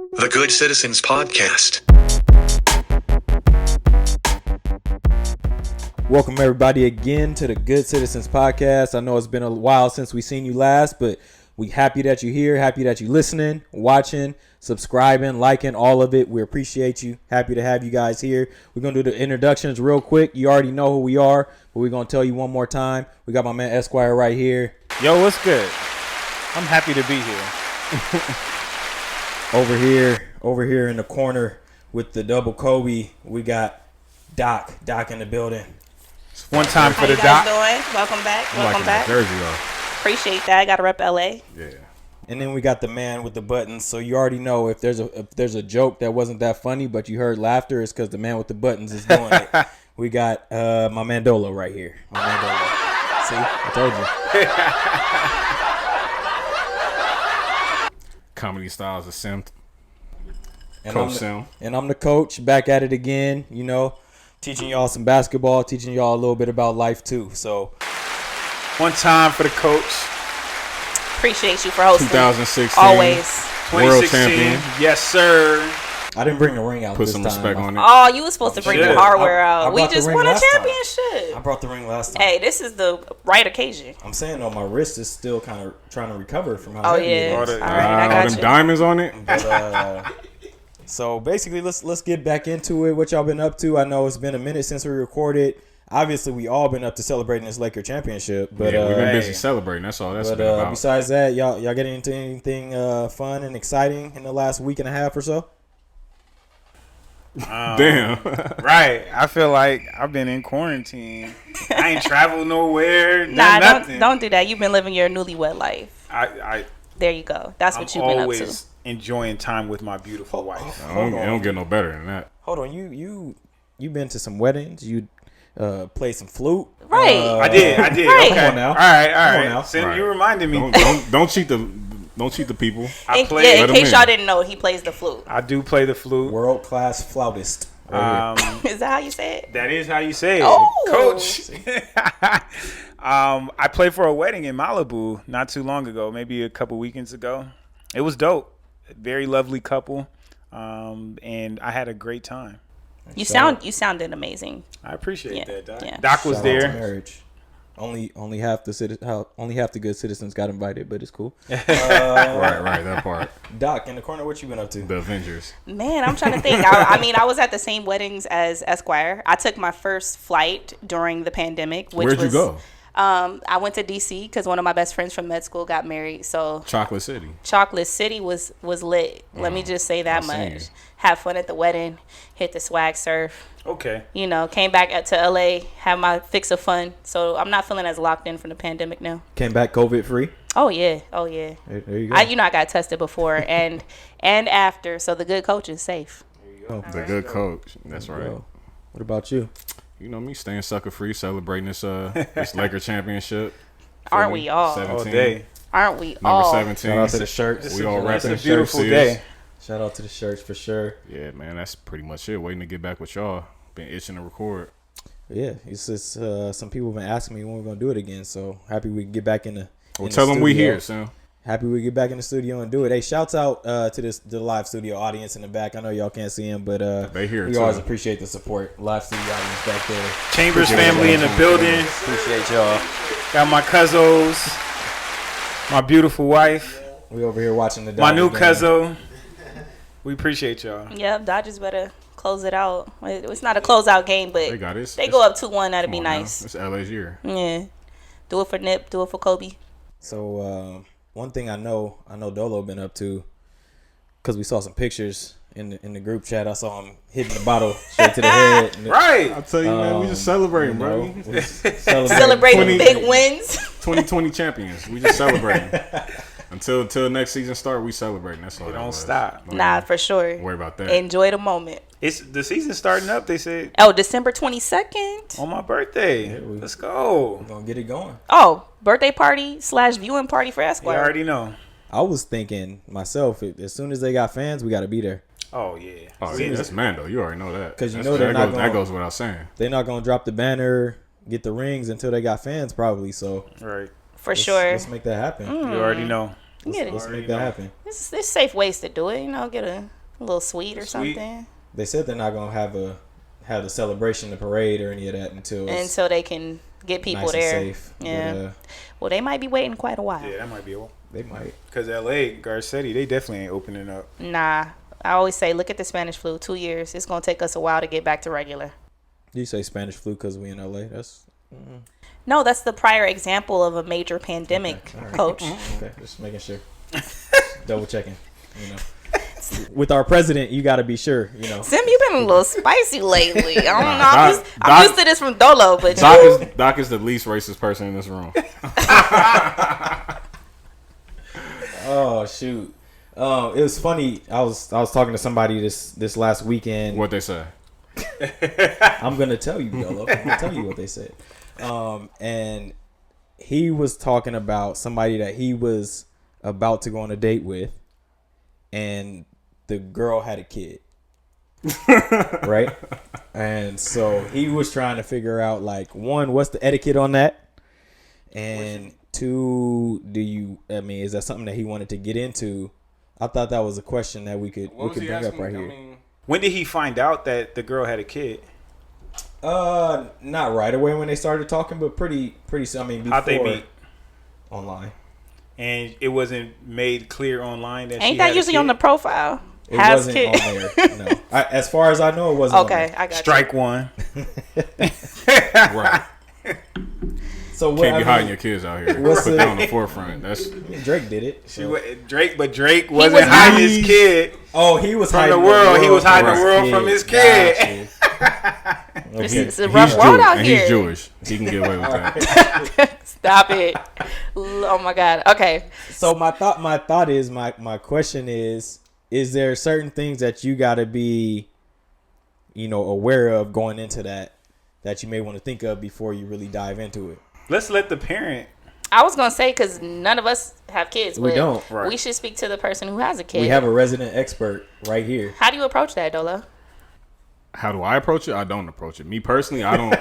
The Good Citizens Podcast. Welcome everybody again to the Good Citizens Podcast. I know it's been a while since we seen you last, but we happy that you're here, happy that you're listening, watching, subscribing, liking, all of it. We appreciate you. Happy to have you guys here. We're going to do the introductions real quick. You already know who we are, but we're going to tell you one more time. We got my man Esquire right here. Yo, what's good? I'm happy to be here. Over here in the corner with the double Kobe, we got Doc in the building. One time for the Doc. How you guys doing? Welcome back. Welcome back. Jersey off. Appreciate that. I got to rep LA. Yeah. And then we got the man with the buttons. So you already know if there's a joke that wasn't that funny, but you heard laughter, it's because the man with the buttons is doing it. We got my man D.O.L.O right here. My man D.O.L.O. See, I told you. Comedy styles of simp. And Coach Sim. And I'm the coach, back at it again, you know, teaching y'all some basketball, teaching y'all a little bit about life too. So One time for the coach. Appreciate you for hosting. 2016. Always. World 2016. champion. Yes, sir. I didn't bring the ring out Put this some time. respect on it. Oh, you was supposed to bring the Shit. hardware I out. We brought the just ring won a last time. championship. I brought the ring last time. Hey, this is the right occasion. I'm saying though, my wrist is still kind of trying to recover from how Oh, heavy yeah. it All is. right, I All got them you. diamonds on it. But, so basically, let's get back into it. What y'all been up to? I know it's been a minute since we recorded. Obviously, we all been up to celebrating this Laker championship. But Yeah, we've been hey. busy celebrating. That's all that's but been about. besides that, y'all getting into anything fun and exciting in the last week and a half or so? Damn. Right. I feel like I've been in quarantine. I ain't traveled nowhere. Nah, nothing. don't do that. You've been living your newlywed life. I There you go. That's I'm what you've been up always to. enjoying time with my beautiful wife. It don't get no better than that. Hold on, you been to some weddings? You played some flute? Right. I did. Right. Okay. Come on now. All right. Come on now. Sim, Right. you reminded me. Don't cheat the people. I In play. in Let him case in. y'all didn't know, he plays the flute. I do play the flute. World class flautist. Right here. Is that how you say it? That is how you say it, Oh. Coach. I played for a wedding in Malibu not too long ago, maybe a couple weekends ago. It was dope. Very lovely couple, and I had a great time. You sounded amazing. I appreciate Yeah, that, Doc. yeah. Doc was Shout out to there. marriage. Only half the good citizens got invited, but it's cool. Right, that part. Doc, in the corner, what you been up to? The Avengers. Man, I'm trying to think. I was at the same weddings as Esquire. I took my first flight during the pandemic. Which Where'd you was, go? I went to D.C. because one of my best friends from med school got married. So Chocolate City. Chocolate City was lit. Let me just say that I seen much. you. Have fun at the wedding. Hit the swag surf. Okay. You know, came back to LA. Have my fix of fun. So I'm not feeling as locked in from the pandemic now. Came back COVID free. Oh yeah. There you go. I got tested before and after. So the good coach is safe. The good coach. That's right. Yo, what about you? You know me, staying sucker free, celebrating this Laker championship. Aren't we all? 17. All day. Aren't we Number all? 17. Shout out to the shirts. We all It's rapping a the beautiful shirts. day. Shout out to the shirts for sure. Yeah, man, that's pretty much it. Waiting to get back with y'all. Been itching to record. Yeah, it's just some people have been asking me when we're gonna do it again. So happy we can get back in the. Well, in tell the them we studio. here, Sam. Happy we get back in the studio and do it. Hey, shouts out to the live studio audience in the back. I know y'all can't see them, but They here, we too. always appreciate the support. Live studio audience back there. Chambers Appreciate family in y'all. the building. Appreciate y'all. Got my cousins. My beautiful wife. We over here watching the My Dodgers new game. cousin. We appreciate y'all. Yep, Dodgers better close it out. It's not a closeout game, but They got it. they go up 2-1. That'd be Come on now. nice. It's LA's year. Yeah, do it for Nip. Do it for Kobe. So one thing I know D.O.L.O been up to, because we saw some pictures in the group chat. I saw him hitting the bottle straight to the head. And Right. I tell you, man, we just celebrating, you know, bro. we celebrating. Celebrating 20 big wins. 2020 champions. We just celebrating. Until next season start, we celebrating. That's all. It that don't was. stop. Don't Nah, even for sure. worry about that. Enjoy the moment. It's the season starting up. They said Oh, December 22nd. on my birthday. we- Let's go. We're gonna get it going. Oh, birthday party / viewing party for You Esquire. already know. I was thinking myself, as soon as they got fans, we got to be there. Oh yeah. Oh yeah, that's Mando. You already know that. 'Cause you That's- know they're that not goes, gonna- that goes without saying. They're not gonna drop the banner, get the rings until they got fans, probably. So Right. For let's- sure. let's make that happen. You already know. Let's make that happen. There's safe ways to do it. You know, get a little sweet or something. They said they're not gonna have the celebration, the parade, or any of that until they can get people nice there. and safe. Yeah. But, well, they might be waiting quite a while. Yeah, that might be a while. they might. Because L.A., Garcetti, they definitely ain't opening up. Nah, I always say, look at the Spanish flu. 2 years. It's gonna take us a while to get back to regular. You say Spanish flu because we in LA? That's No, that's the prior example of a major pandemic, all right. Coach. Okay. Just making sure. Double checking. You know. With our president, you got to be sure. You know. Sim, you've been a little spicy lately. I don't know. I'm used to this from D.O.L.O, but Doc is the least racist person in this room. Oh shoot. It was funny. I was talking to somebody this last weekend. What they say? I'm gonna tell you, D.O.L.O. I'm gonna tell you what they said. And he was talking about somebody that he was about to go on a date with, and the girl had a kid. Right? And so he was trying to figure out, like, one, what's the etiquette on that? And two, is that something that he wanted to get into? I thought that was a question that we could bring up right here. When did he find out that the girl had a kid? Not right away when they started talking, but pretty soon. I mean, before. How'd they meet? Online. And it wasn't made clear online that ain't that usually on the profile? It wasn't on there. No. As far as I know, it wasn't. Okay, on there. I got Strike one. Right. So what, Can't be hiding your kids out here. what's Put the- that on the forefront. That's Drake did it. So. Drake wasn't hiding his kid. Oh, he was From hiding the world. He was hiding from the world from his kid. Gotcha. It's a he's rough road Jewish, out and here. he's Jewish. He can get away with that. Stop it. Oh my God. Okay. So my question is there certain things that you got to be, aware of going into that you may want to think of before you really dive into it? Let's let the parent. I was gonna say, because none of us have kids, We but don't. Right. we should speak to the person who has a kid. We have a resident expert right here. How do you approach that, D.O.L.O? How do I approach it? I don't approach it. Me personally, I don't.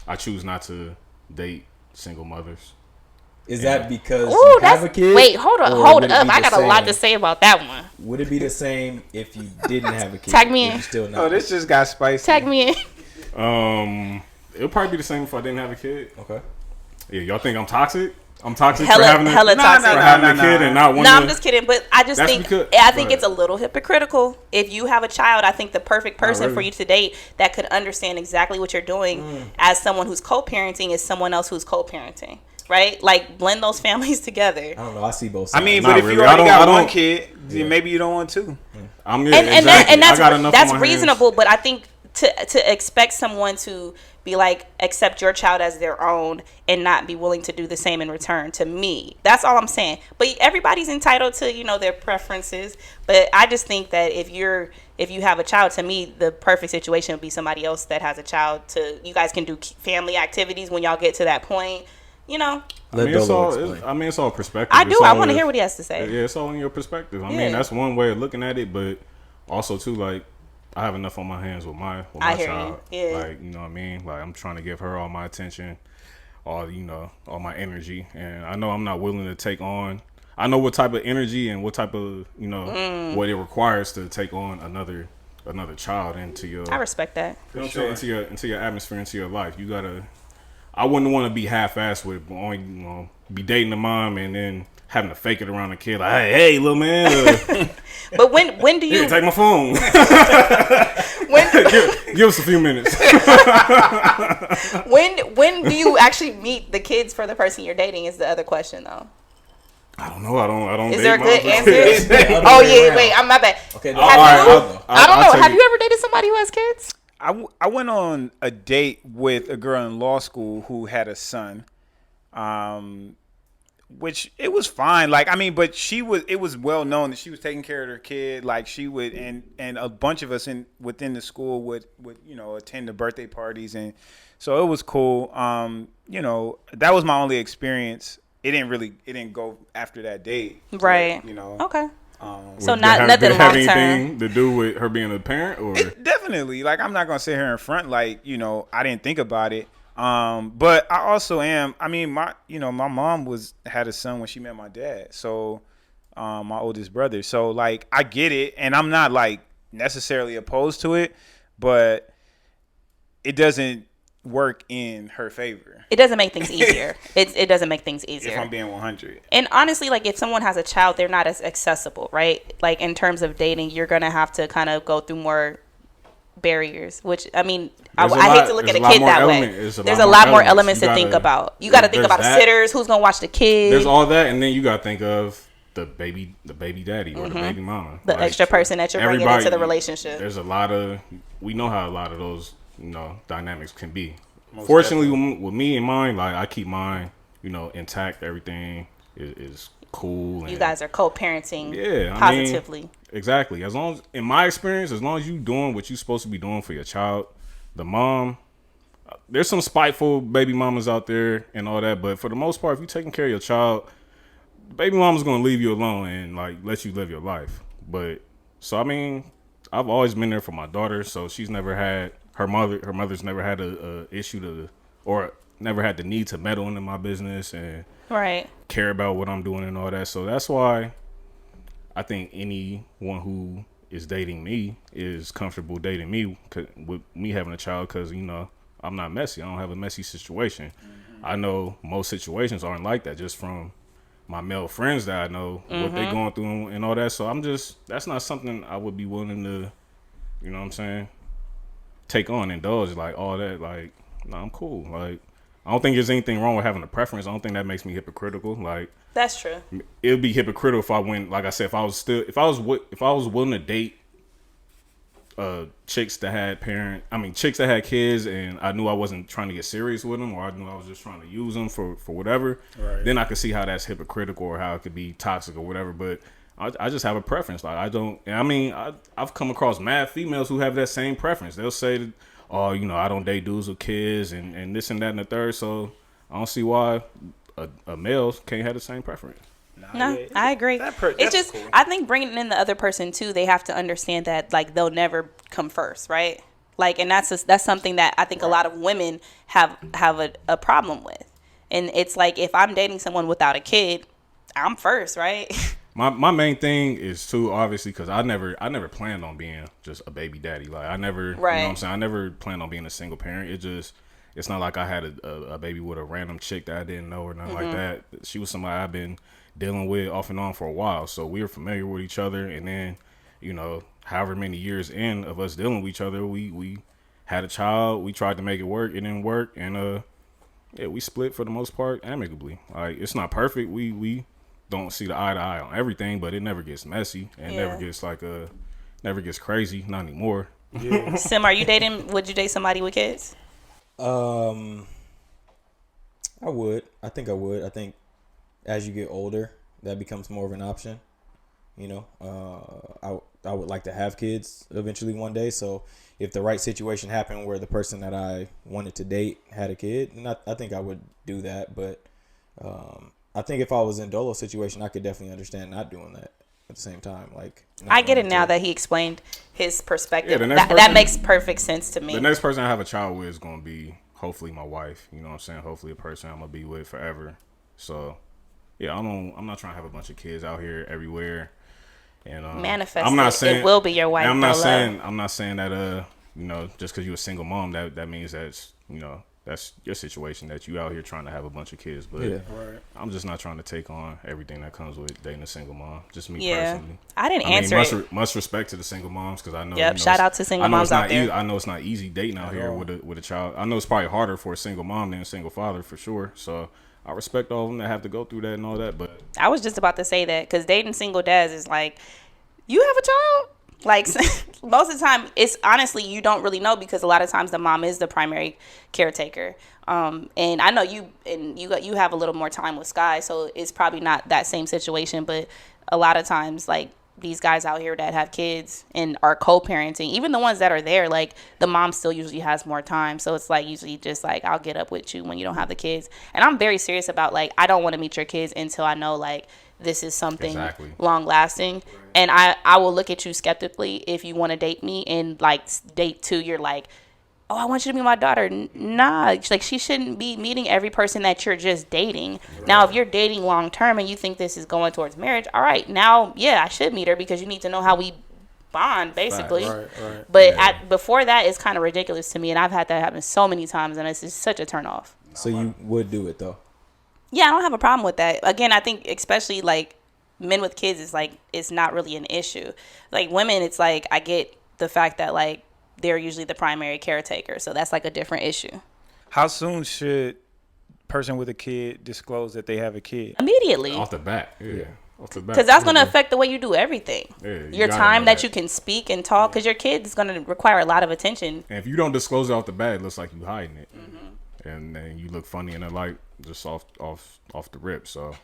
I choose not to date single mothers. Is that because Ooh, you have a kid? Wait, hold up. Or Hold would it up. be I the got a lot same? to say about that one. Would it be the same if you didn't have a kid? Tag me Would in. you still not? Oh, this just got spicy. Tag me in. It'll probably be the same if I didn't have a kid. Okay. Yeah, y'all think I'm toxic? I'm toxic Hella for having toxic. for having a kid and not wanting. No, I'm just kidding. But I just That's think because- I think right. it's a little hypocritical. If you have a child, I think the perfect person really. for you to date that could understand exactly what you're doing as someone who's co-parenting is someone else who's co-parenting. Right? Like, blend those families together. I don't know. I see both I sides. mean, Not but if really. you already I got don't- one kid, then maybe you don't want two. And exactly. that's I got enough that's on my hands. reasonable, but I think to expect someone to be like accept your child as their own and not be willing to do the same in return, to me, that's all I'm saying. But everybody's entitled to their preferences, but I just think that if you have a child, to me the perfect situation would be somebody else that has a child. You guys can do family activities when y'all get to that point. Let it's D.O.L.O. all. explain. It's all perspective. I do. It's I all want to in- hear what he has to say. Yeah, it's all in your perspective. I Yeah. mean, that's one way of looking at it, but also too, like, I have enough on my hands with my I hear you. child. Yeah. Like, you know what I mean? Like, I'm trying to give her all my attention, all my energy, and I know I'm not willing to take on. I know what type of energy and what type of what it requires to take on another child into your. I respect that. You know what I'm saying? Into your atmosphere, into your life. You gotta. I wouldn't want to be half-assed with only be dating the mom and then having to fake it around the kid. Like, hey, little man. But when do you Here, take my phone. give us a few minutes. when do you actually meet the kids for the person you're dating is the other question, though. I don't know. I don't. Is date there a good moms. answer? Oh yeah, wait, I'm my bad. Okay. Have all you? right, I don't I'll know. tell Have you. you ever dated somebody who has kids? I went on a date with a girl in law school who had a son, which it was fine. Like, I mean, but it was well known that she was taking care of her kid. Like, she would, and a bunch of us within the school would attend the birthday parties, and so it was cool. That was my only experience. It didn't go after that date. Right. Okay. So Did it not have- nothing did it have long term. anything to do with her being a parent, or Definitely. Like, I'm not gonna sit here in front like I didn't think about it, But I also am. I mean, my mom had a son when she met my dad. So, my oldest brother. So like, I get it, and I'm not like necessarily opposed to it, but it doesn't work in her favor. It doesn't make things easier. It doesn't make things easier. If I'm being 100. And honestly, like if someone has a child, they're not as accessible, right? Like in terms of dating, you're gonna have to kind of go through more barriers. Which I mean, I hate to look at a kid that way. There's a lot more elements to think about. You got to think about sitters, who's gonna watch the kids. There's all that, and then you got to think of the baby daddy or the baby mama, the extra person that you're bringing into the relationship. There's we know how a lot of those dynamics can be. Most Fortunately, with me and mine, like I keep mine, intact. Everything is cool. And you guys are co-parenting, positively. I mean, exactly. As long as, in my experience, as long as you doing what you're supposed to be doing for your child, the mom. There's some spiteful baby mamas out there and all that, but for the most part, if you're taking care of your child, baby mama's gonna leave you alone and like let you live your life. But so I mean, I've always been there for my daughter, so she's never had her mother's never had a issue or never had the need to meddle into my business and care about what I'm doing and all that. So that's why I think anyone who is dating me is comfortable dating me with me having a child, because I'm not messy. I don't have a messy situation. Mm-hmm. I know most situations aren't like that, just from my male friends that I know, what they going through and all that. So that's not something I would be willing to, you know what I'm saying, take on, indulge, like all that. Like, no, I'm cool. Like, I don't think there's anything wrong with having a preference. I don't think that makes me hypocritical. Like, that's true. It would be hypocritical if I went, like I said, if I was willing to date chicks that had kids, and I knew I wasn't trying to get serious with them, or I knew I was just trying to use them for whatever, then I could see how that's hypocritical or how it could be toxic or whatever. But I just have a preference. Like, I've come across mad females who have that same preference. They'll say that, oh, I don't date dudes with kids and this and that and the third. So I don't see why a male can't have the same preference. No, I agree. It's just, cool. I think bringing in the other person too, they have to understand that like they'll never come first, right? Like, and that's something that I think a lot of women have a problem with. And it's like, if I'm dating someone without a kid, I'm first, right? My main thing is too, obviously, because I never planned on being just a baby daddy. Like, I never, you know what I'm saying? I never planned on being a single parent. It's not like I had a baby with a random chick that I didn't know or nothing like that. She was somebody I've been dealing with off and on for a while, so we were familiar with each other. And then, however many years in of us dealing with each other, we had a child. We tried to make it work. It didn't work, and we split for the most part amicably. Like, it's not perfect. We don't see the eye to eye on everything, but it never gets messy and never gets never gets crazy. Not anymore. Yeah. Sim, are you dating? Would you date somebody with kids? I would. I think I would. I think as you get older, that becomes more of an option. I would like to have kids eventually one day. So if the right situation happened where the person that I wanted to date had a kid, then I think I would do that. But I think if I was in D.O.L.O situation, I could definitely understand not doing that at the same time. Like, I get it now that he explained his perspective. Yeah, that makes perfect sense to me. The next person I have a child with is going to be hopefully my wife. You know what I'm saying? Hopefully a person I'm going to be with forever. So, yeah, I'm not trying to have a bunch of kids out here everywhere. And manifest. I'm not saying it will be your wife. I'm not saying that just because you're a single mom that means that's that's your situation, that you out here trying to have a bunch of kids. But I'm just not trying to take on everything that comes with dating a single mom. Just me personally. I didn't answer it. Much respect to the single moms, because I know. Yep. Shout out to single moms out there. I know it's not easy dating out here with a child. I know it's probably harder for a single mom than a single father for sure. So I respect all of them that have to go through that and all that. But I was just about to say that, because dating single dads is like, you have a child? Like, most of the time, it's honestly, you don't really know, because a lot of times the mom is the primary caretaker. And I know you have a little more time with Sky, so it's probably not that same situation. But a lot of times, like, these guys out here that have kids and are co-parenting, even the ones that are there, like, the mom still usually has more time. So it's like, usually just like, I'll get up with you when you don't have the kids. And I'm very serious about, like, I don't want to meet your kids until I know, like, this is something long lasting. And I will look at you skeptically if you want to date me and like date two, you're like, oh, I want you to be my daughter. Nah, like she shouldn't be meeting every person that you're just dating. Right. Now, if you're dating long term and you think this is going towards marriage, all right, now, yeah, I should meet her because you need to know how we bond, basically. Right. But before that, it's kind of ridiculous to me, and I've had that happen so many times, and it's just such a turn off. So you would do it though? Yeah, I don't have a problem with that. Again, I think especially like men with kids is like it's not really an issue. Like women, it's like I get the fact that like they're usually the primary caretaker, so that's like a different issue. How soon should person with a kid disclose that they have a kid? Immediately. Off the bat, yeah. Because that's going to affect the way you do everything. Yeah, your time that you can speak and talk, because your kid is going to require a lot of attention. And if you don't disclose it off the bat, it looks like you hiding it. Mm-hmm. And then you look funny in the light just off the rip. So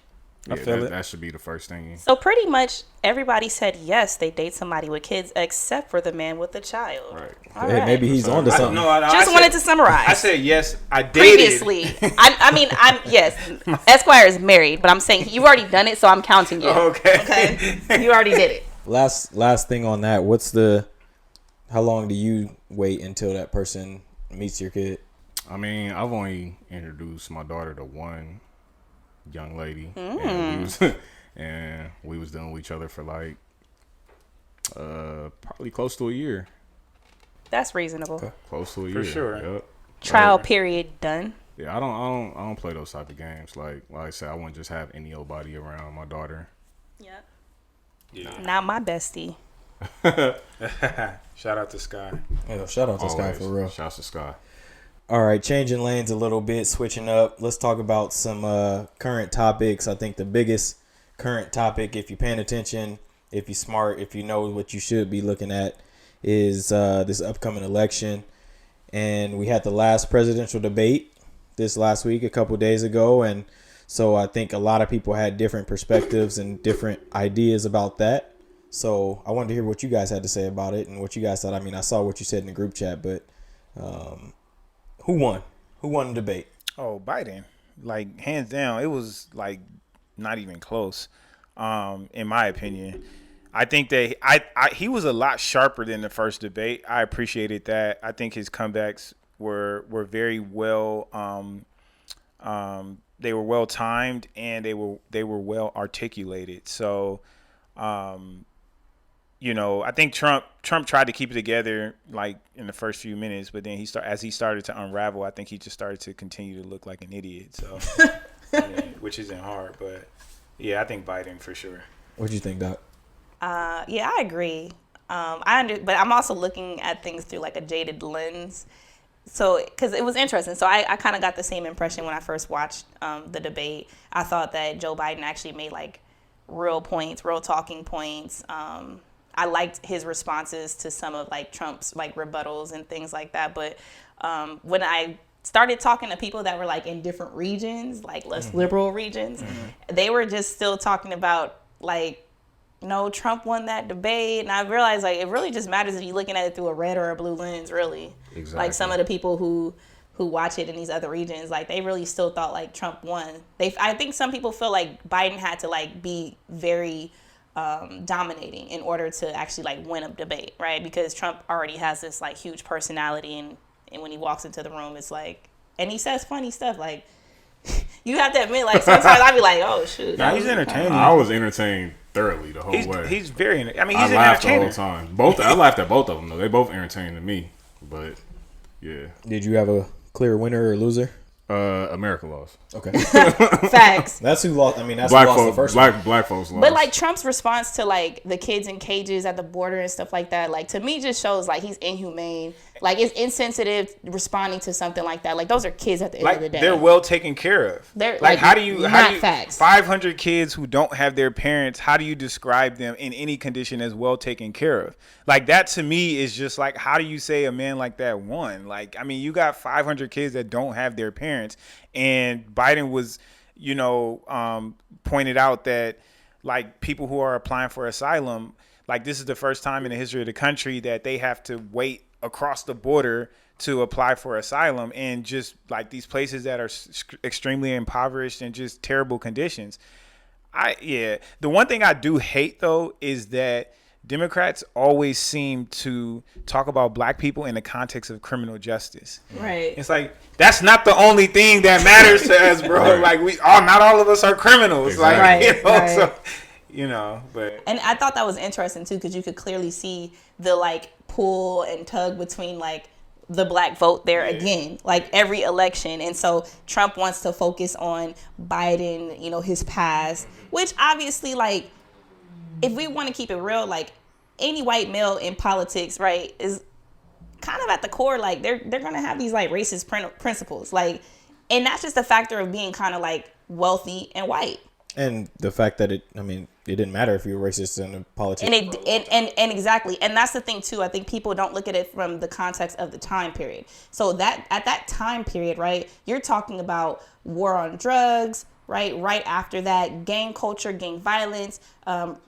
yeah, that should be the first thing. So pretty much everybody said yes, they date somebody with kids, except for the man with the child. Right. Hey, right. Maybe he's on to something. I wanted to summarize. I said yes, I dated. Previously. I'm yes. Esquire is married, but I'm saying you've already done it, so I'm counting you. Okay. You already did it. Last thing on that, how long do you wait until that person meets your kid? I mean, I've only introduced my daughter to one young lady, and we was dealing with each other for like probably close to a year. That's reasonable. Okay. Close to a year, for sure. Yep. Trial period done. Yeah, I don't play those type of games. Like I said, I wouldn't just have any old body around my daughter. Yep. Yeah. Not my bestie. Shout out to Sky. Yeah, shout out to Sky for real. Shout out to Sky. All right, changing lanes a little bit, switching up. Let's talk about some current topics. I think the biggest current topic, if you're paying attention, if you're smart, if you know what you should be looking at, is this upcoming election. And we had the last presidential debate this last week, a couple days ago. And so I think a lot of people had different perspectives and different ideas about that. So I wanted to hear what you guys had to say about it and what you guys thought. I mean, I saw what you said in the group chat, but who won? Who won the debate? Oh, Biden. Like, hands down, it was, like, not even close, in my opinion. I think that he was a lot sharper than the first debate. I appreciated that. I think his comebacks were very well they were well timed, and they were well articulated. So I think Trump tried to keep it together like in the first few minutes, but then as he started to unravel, I think he just started to continue to look like an idiot. So, which isn't hard, but yeah, I think Biden for sure. What do you think, Doc? Yeah, I agree. But I'm also looking at things through like a jaded lens. So, because it was interesting. So I kind of got the same impression when I first watched the debate. I thought that Joe Biden actually made like real points, real talking points. I liked his responses to some of like Trump's like rebuttals and things like that. But when I started talking to people that were like in different regions, like less liberal regions, they were just still talking about like, no, Trump won that debate. And I realized like it really just matters if you're looking at it through a red or a blue lens, really. Exactly. Like some of the people who watch it in these other regions, like they really still thought like Trump won. I think some people feel like Biden had to like be very dominating in order to actually like win a debate, right? Because Trump already has this like huge personality, and when he walks into the room, it's like, and he says funny stuff. Like you have to admit, like sometimes I'd be like, oh shoot. Nah, he's entertaining. I was entertained thoroughly the whole way. He's very. I mean, I he's an laughed entertainer the whole time. I laughed at both of them though. They both entertained to me, but yeah. Did you have a clear winner or loser? America lost. Okay. Facts. That's who lost. I mean, that's black who lost the first one. Black folks lost. But like Trump's response to like the kids in cages at the border and stuff like that, like to me just shows like he's inhumane. Like it's insensitive responding to something like that. Like those are kids at the end of the day. They're well taken care of. They're like how do you facts. 500 kids who don't have their parents, how do you describe them in any condition as well taken care of? Like that to me is just like, how do you say a man like that won? Like, I mean, you got 500 kids that don't have their parents, and Biden was, pointed out that like people who are applying for asylum, like this is the first time in the history of the country that they have to wait across the border to apply for asylum, and just like these places that are extremely impoverished and just terrible conditions. The one thing I do hate though is that Democrats always seem to talk about black people in the context of criminal justice. Right. It's like, that's not the only thing that matters to us, bro. Like, not all of us are criminals. Exactly. Like, Right, you know, right. so, you know, but. And I thought that was interesting too, because you could clearly see the like pull and tug between like the black vote there again, like every election. And so Trump wants to focus on Biden, you know, his past, which obviously, like, if we want to keep it real, like any white male in politics, right, is kind of at the core, like they're going to have these like racist principles, like, and that's just a factor of being kind of like wealthy and white. And the fact that it didn't matter if you were racist in a politician. And exactly. And that's the thing too. I think people don't look at it from the context of the time period. So that at that time period, right, you're talking about war on drugs, right? Right after that, gang culture, gang violence,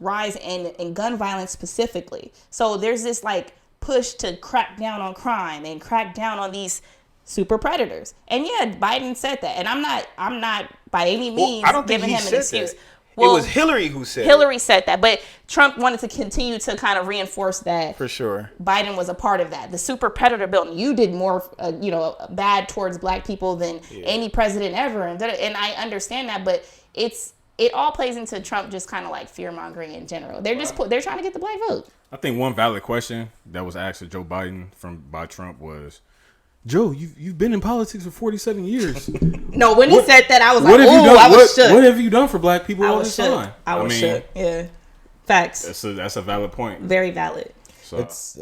rise in gun violence specifically. So there's this like push to crack down on crime and crack down on these super predators. And yeah, Biden said that. And I'm not by any means giving him an excuse. That. Well, it was Hillary who said Hillary said that, but Trump wanted to continue to kind of reinforce that. For sure. All was a part of that. The super predator bill, you did more, bad towards black people than any president ever. And I understand that, but it all plays into Trump just kind of like fear mongering in general. They're they're trying to get the black vote. I think one valid question that was asked to Joe Biden by Trump was, Joe, you've been in politics for 47 years. No, when he said that, I was like, oh, I was shook. What have you done for black people all this time? I was shook. Yeah. Facts. That's a valid point. Very valid. So that's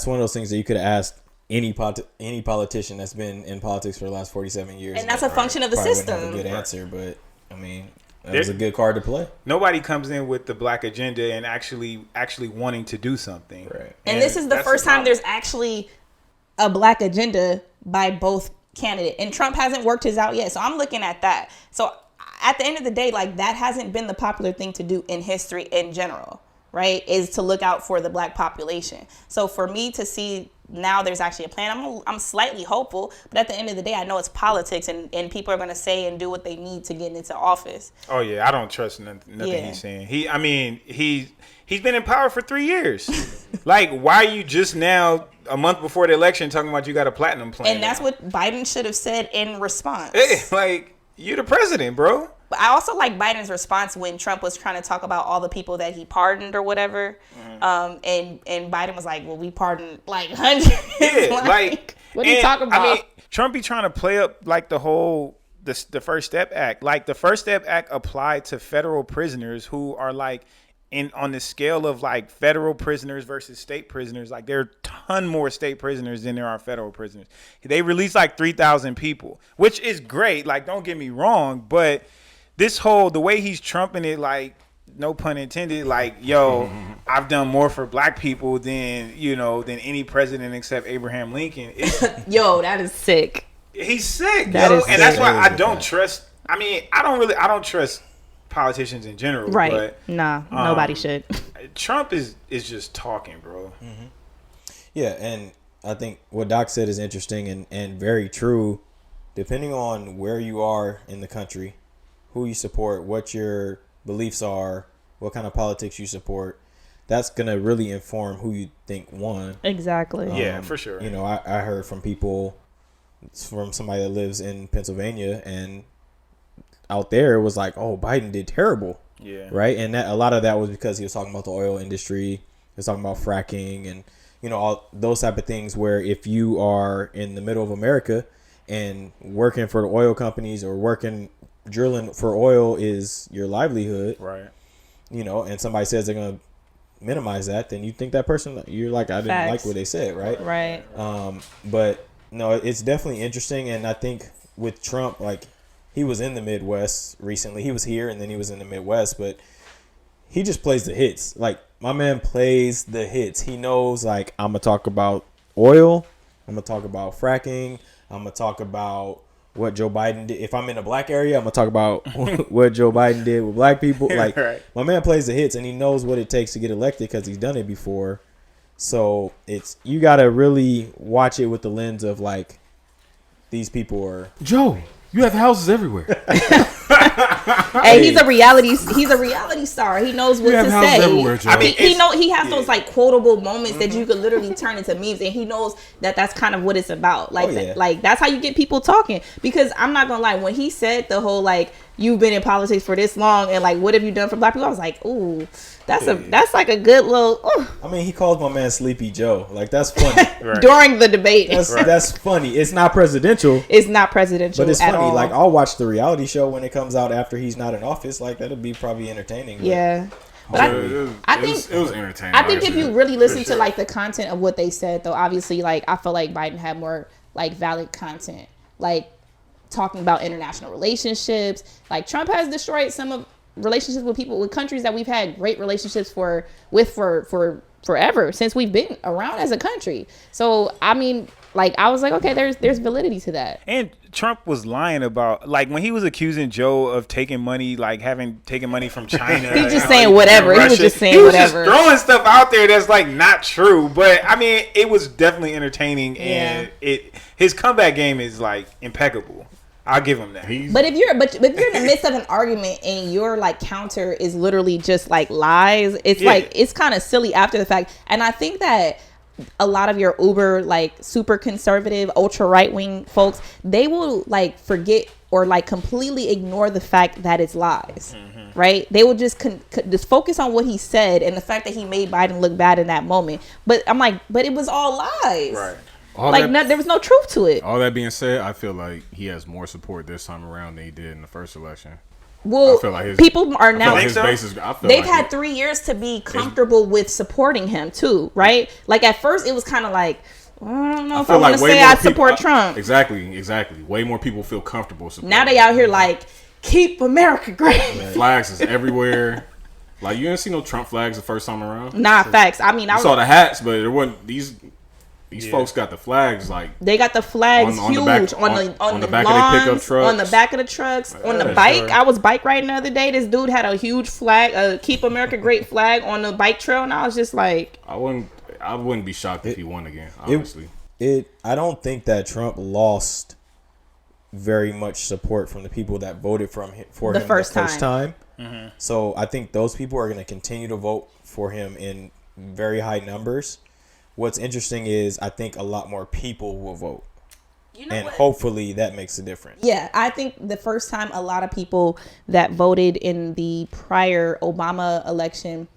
one of those things that you could have asked any politician that's been in politics for the last 47 years. And that's a function of the Probably system. wouldn't have a good answer, but that was a good card to play. Nobody comes in with the black agenda and actually wanting to do something. Right. And this is the first time there's actually a black agenda by both candidates, and Trump hasn't worked his out yet. So I'm looking at that. So at the end of the day, like, that hasn't been the popular thing to do in history in general, right? Is to look out for the black population. So for me to see now there's actually a plan, I'm slightly hopeful, but at the end of the day, I know it's politics, and people are going to say and do what they need to get into office. Oh yeah, I don't trust nothing he's saying. He's been in power for 3 years. Like, why are you just now, a month before the election, talking about you got a platinum plan? And that's what Biden should have said in response. Hey, like, you're the president, bro. But I also like Biden's response when Trump was trying to talk about all the people that he pardoned or whatever. And Biden was like, well, we pardoned like hundreds. Yeah, like, what are you talking about? I mean, Trump be trying to play up like the whole, the First Step Act. Like, the First Step Act applied to federal prisoners who are like, on the scale of like federal prisoners versus state prisoners, like there are a ton more state prisoners than there are federal prisoners. They released like 3,000 people, which is great. Like, don't get me wrong, but the way he's trumping it, like, no pun intended, like, yo, I've done more for black people than any president except Abraham Lincoln. Yo, that is sick. He's sick, that yo. Is and sick. that's why I don't trust. I mean, I don't trust politicians in general, right? But, nah, nobody should. Trump is just talking, bro. Mm-hmm. Yeah, and I think what Doc said is interesting and very true. Depending on where you are in the country, who you support, what your beliefs are, what kind of politics you support, that's gonna really inform who you think won. Exactly. Yeah, for sure. I heard from somebody that lives in Pennsylvania, and out there it was like, oh, Biden did terrible. Yeah. Right. And a lot of that was because he was talking about the oil industry. He was talking about fracking and, all those type of things where if you are in the middle of America and working for the oil companies or drilling for oil is your livelihood. Right. And somebody says they're going to minimize that, then you think that person, you're like, I didn't like what they said. Right. Right. But no, it's definitely interesting. And I think with Trump, like, he was in the Midwest recently. He was here and then he was in the Midwest, but he just plays the hits. Like, my man plays the hits. He knows, like, I'm going to talk about oil. I'm going to talk about fracking. I'm going to talk about what Joe Biden did. If I'm in a black area, I'm going to talk about what Joe Biden did with black people. Like, right. My man plays the hits and he knows what it takes to get elected because he's done it before. So you got to really watch it with the lens of, like, these people are... Joe, you have houses everywhere. And he's a reality star. He knows what to say. I mean, he has those like quotable moments that you could literally turn into memes, and he knows that that's kind of what it's about. Like, like that's how you get people talking. Because I'm not gonna lie, when he said the whole like, you've been in politics for this long, and like, what have you done for black people? I was like, ooh, that's like a good little. Ooh. I mean, he calls my man Sleepy Joe. Like, that's funny. During the debate. That's funny. It's not presidential. It's not presidential, but it's at funny. all. Like, I'll watch the reality show when it comes out after he's not in office. Like, that'll be probably entertaining. Yeah. But I think it was entertaining. I think if you really listen to like the content of what they said, though, obviously, like I feel like Biden had more like valid content, like talking about international relationships. Like Trump has destroyed some of relationships with countries that we've had great relationships for forever since we've been around as a country. So I mean, like I was like, okay, there's validity to that. And Trump was lying about, like, when he was accusing Joe of taking money, like having taken money from China. He was just saying whatever. He was just saying whatever. Just throwing stuff out there that's like not true. But I mean, it was definitely entertaining, and his comeback game is like impeccable. I'll give him that. But if you're in the midst of an argument and your like counter is literally just like lies, it's like it's kind of silly after the fact. And I think that a lot of your uber like super conservative, ultra right wing folks, they will like forget or like completely ignore the fact that it's lies. Mm-hmm. Right? They will just just focus on what he said and the fact that he made Biden look bad in that moment. But I'm like, but it was all lies. Right. There was no truth to it. All that being said, I feel like he has more support this time around than he did in the first election. Well, I feel like people are now. They've had 3 years to be comfortable with supporting him too, right? Like at first, it was kind of like, I don't know if I want to say I support Trump. Exactly. Way more people feel comfortable supporting. Now they out here like, keep America great. Flags is everywhere. Like you didn't see no Trump flags the first time around. Nah, facts. I mean, I saw the hats, but it wasn't these. These folks got the flags like they got the flags huge on the back of the pickup trucks, on the back of the trucks, on the bike. Sure. I was bike riding the other day. This dude had a huge flag, "Keep America Great" flag on the bike trail, and I was just like, I wouldn't be shocked if he won again. Honestly, I don't think that Trump lost very much support from the people that voted for him the first time. Mm-hmm. So I think those people are going to continue to vote for him in very high numbers. What's interesting is I think a lot more people will vote. Hopefully that makes a difference. Yeah, I think the first time a lot of people that voted in the prior Obama election,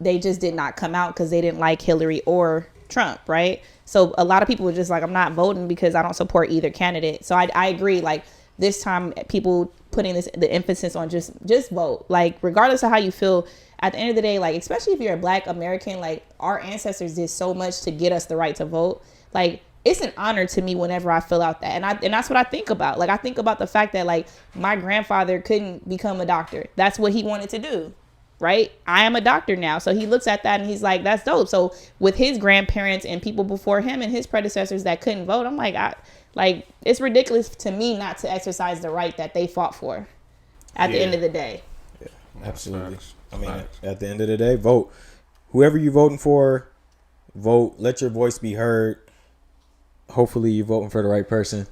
they just did not come out because they didn't like Hillary or Trump, right? So a lot of people were just like, I'm not voting because I don't support either candidate. So I agree. Like this time, people putting the emphasis on just vote. Like regardless of how you feel. At the end of the day, like, especially if you're a Black American, like, our ancestors did so much to get us the right to vote. Like, it's an honor to me whenever I fill out that. And that's what I think about. Like, I think about the fact that, like, my grandfather couldn't become a doctor. That's what he wanted to do, right? I am a doctor now. So he looks at that and he's like, that's dope. So with his grandparents and people before him and his predecessors that couldn't vote, I'm like, it's ridiculous to me not to exercise the right that they fought for at the end of the day. Yeah, absolutely. I mean, at the end of the day, vote. Whoever you're voting for, vote. Let your voice be heard. Hopefully, you're voting for the right person.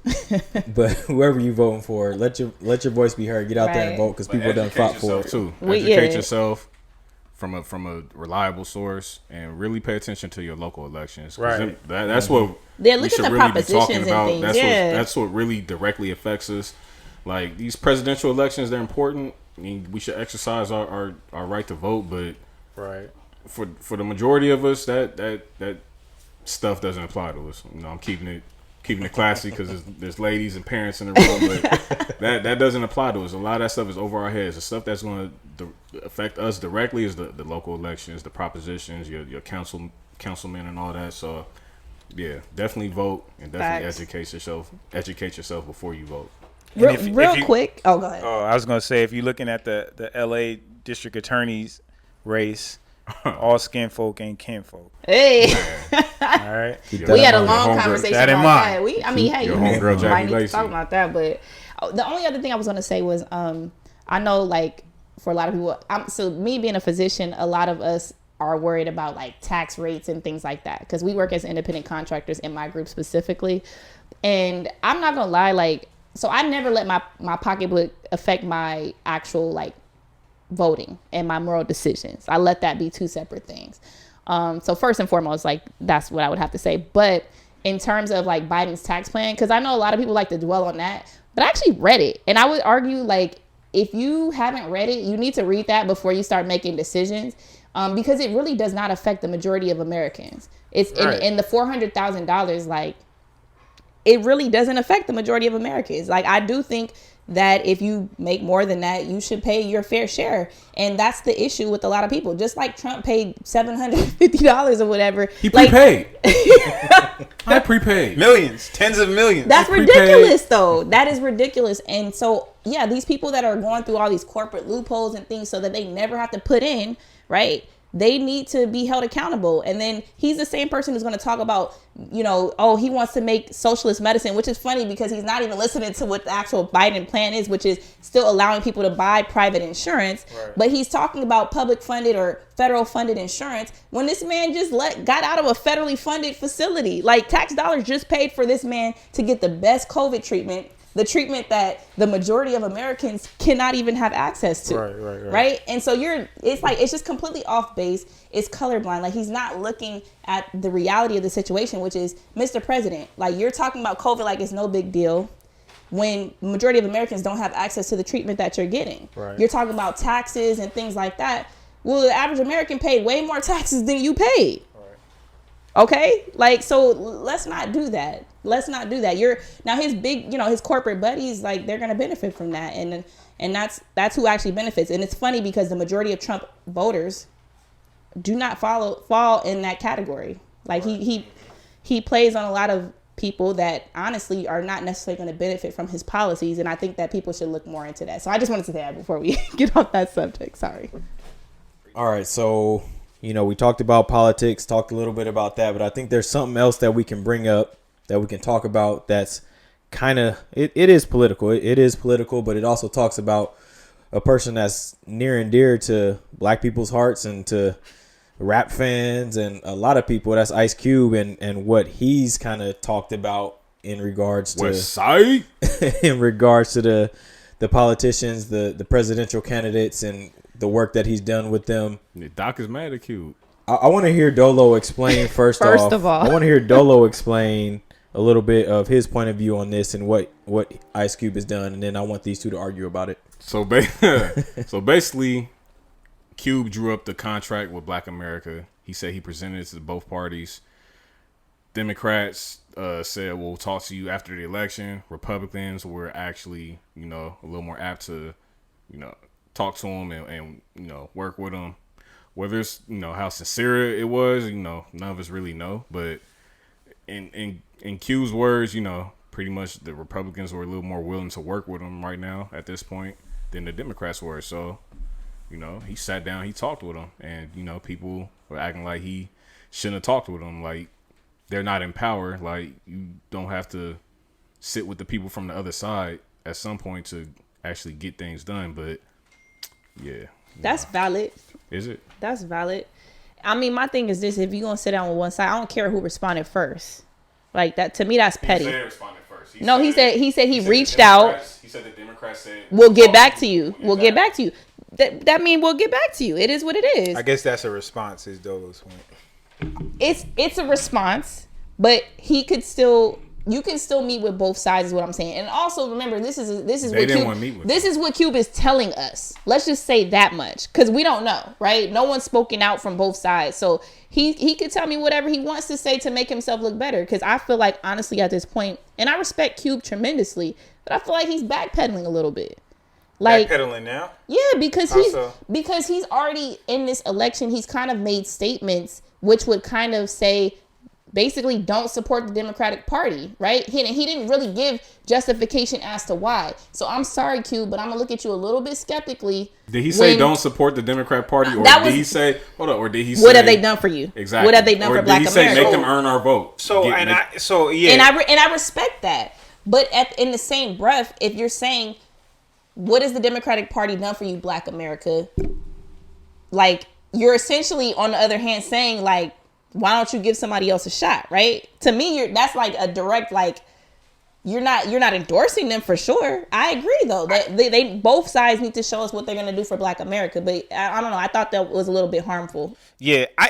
But whoever you're voting for, let your voice be heard. Get out there and vote because people done fought for it too. Educate yourself from a reliable source and really pay attention to your local elections. Right. That's what we should really be talking about. That's what really directly affects us. Like these presidential elections, they're important. I mean, we should exercise our right to vote, but for the majority of us, that stuff doesn't apply to us. You know, I'm keeping it classy because there's ladies and parents in the room, but that doesn't apply to us. A lot of that stuff is over our heads. The stuff that's going to affect us directly is the local elections, the propositions, your councilmen and all that. So, yeah, definitely vote and definitely educate yourself before you vote. Real quick. Oh, go ahead. Oh, I was going to say, if you're looking at the L.A. District Attorney's race, all skin folk ain't kin folk. Hey. All right. We had a long conversation about that. Your homegirl Jackie Lacey. Talk about that, but the only other thing I was going to say was, I know, like, for a lot of people, so me being a physician, a lot of us are worried about, like, tax rates and things like that because we work as independent contractors in my group specifically. And I'm not going to lie, like, so I never let my pocketbook affect my actual like voting and my moral decisions. I let that be two separate things. So first and foremost, like that's what I would have to say. But in terms of like Biden's tax plan, because I know a lot of people like to dwell on that, but I actually read it, and I would argue like if you haven't read it, you need to read that before you start making decisions, because it really does not affect the majority of Americans. It's right. in the $400,000, like it really doesn't affect the majority of Americans. Like I do think that if you make more than that, you should pay your fair share. And that's the issue with a lot of people. Just like Trump paid $750 or whatever. He prepaid. I prepaid. Millions, tens of millions. That's ridiculous, though. That is ridiculous. And so, yeah, these people that are going through all these corporate loopholes and things so that they never have to put in, right? They need to be held accountable. And then he's the same person who's going to talk about, you know, oh, he wants to make socialist medicine, which is funny because he's not even listening to what the actual Biden plan is, which is still allowing people to buy private insurance. Right. But he's talking about public funded or federal funded insurance when this man just got out of a federally funded facility. Like tax dollars just paid for this man to get the best COVID treatment. The treatment that the majority of Americans cannot even have access to. Right. And so it's just completely off base. It's colorblind. Like he's not looking at the reality of the situation, which is, Mr. President, like you're talking about COVID like it's no big deal when the majority of Americans don't have access to the treatment that you're getting. Right. You're talking about taxes and things like that. Well, the average American paid way more taxes than you paid. Okay, like, so let's not do that. Let's not do that. Now his big, his corporate buddies, like they're going to benefit from that. And that's who actually benefits. And it's funny because the majority of Trump voters do not fall in that category. Like he plays on a lot of people that honestly are not necessarily going to benefit from his policies. And I think that people should look more into that. So I just wanted to say that before we get off that subject. Sorry. All right. So, we talked about politics, talked a little bit about that, but I think there's something else that we can bring up, that we can talk about that's kind of, it is political. It is political, but it also talks about a person that's near and dear to black people's hearts and to rap fans and a lot of people. That's Ice Cube and what he's kind of talked about in regards to West Side, in regards to the politicians, the presidential candidates, and the work that he's done with them. Doc is mad at Cube. I want to hear D.O.L.O explain first of all. I want to hear D.O.L.O explain a little bit of his point of view on this and what Ice Cube has done, and then I want these two to argue about it. So basically, Cube drew up the contract with Black America. He said he presented it to both parties. Democrats said, we'll talk to you after the election. Republicans were actually, a little more apt to, talk to him and work with him. Whether it's, how sincere it was, none of us really know. But in Q's words, pretty much the Republicans were a little more willing to work with him right now at this point than the Democrats were. So, he sat down, he talked with him, and, people were acting like he shouldn't have talked with them. Like, they're not in power. Like, you don't have to sit with the people from the other side at some point to actually get things done. But yeah, that's valid. Is it? That's valid. I mean, my thing is this: if you're gonna sit down with one side, I don't care who responded first. Like that, to me, that's petty. He said responded first. He said he reached out. He said the Democrats said, "We'll get back to you. We'll get back to you." That means we'll get back to you. It is what it is. I guess that's a response. Is D.O.L.O's point. It's a response, but you can still meet with both sides is what I'm saying. And also remember, this is what Cube is telling us. Let's just say that much, because we don't know, right? No one's spoken out from both sides. So he could tell me whatever he wants to say to make himself look better, because I feel like honestly at this point, and I respect Cube tremendously, but I feel like he's backpedaling a little bit. Like backpedaling now? Yeah, because he's already in this election, he's kind of made statements which would kind of say basically don't support the Democratic Party, right? He didn't really give justification as to why. So I'm sorry, Q, but I'm gonna look at you a little bit skeptically. Did he say don't support the Democratic Party, or did he say what have they done for you? Exactly. What have they done for Black America? Did he say make them earn our vote? And I respect that. But in the same breath, if you're saying what has the Democratic Party done for you, Black America? Like, you're essentially on the other hand saying like, why don't you give somebody else a shot, right? To me, that's like a direct, like, you're not endorsing them for sure. I agree though that they both sides need to show us what they're gonna do for Black America. But I don't know. I thought that was a little bit harmful. Yeah, I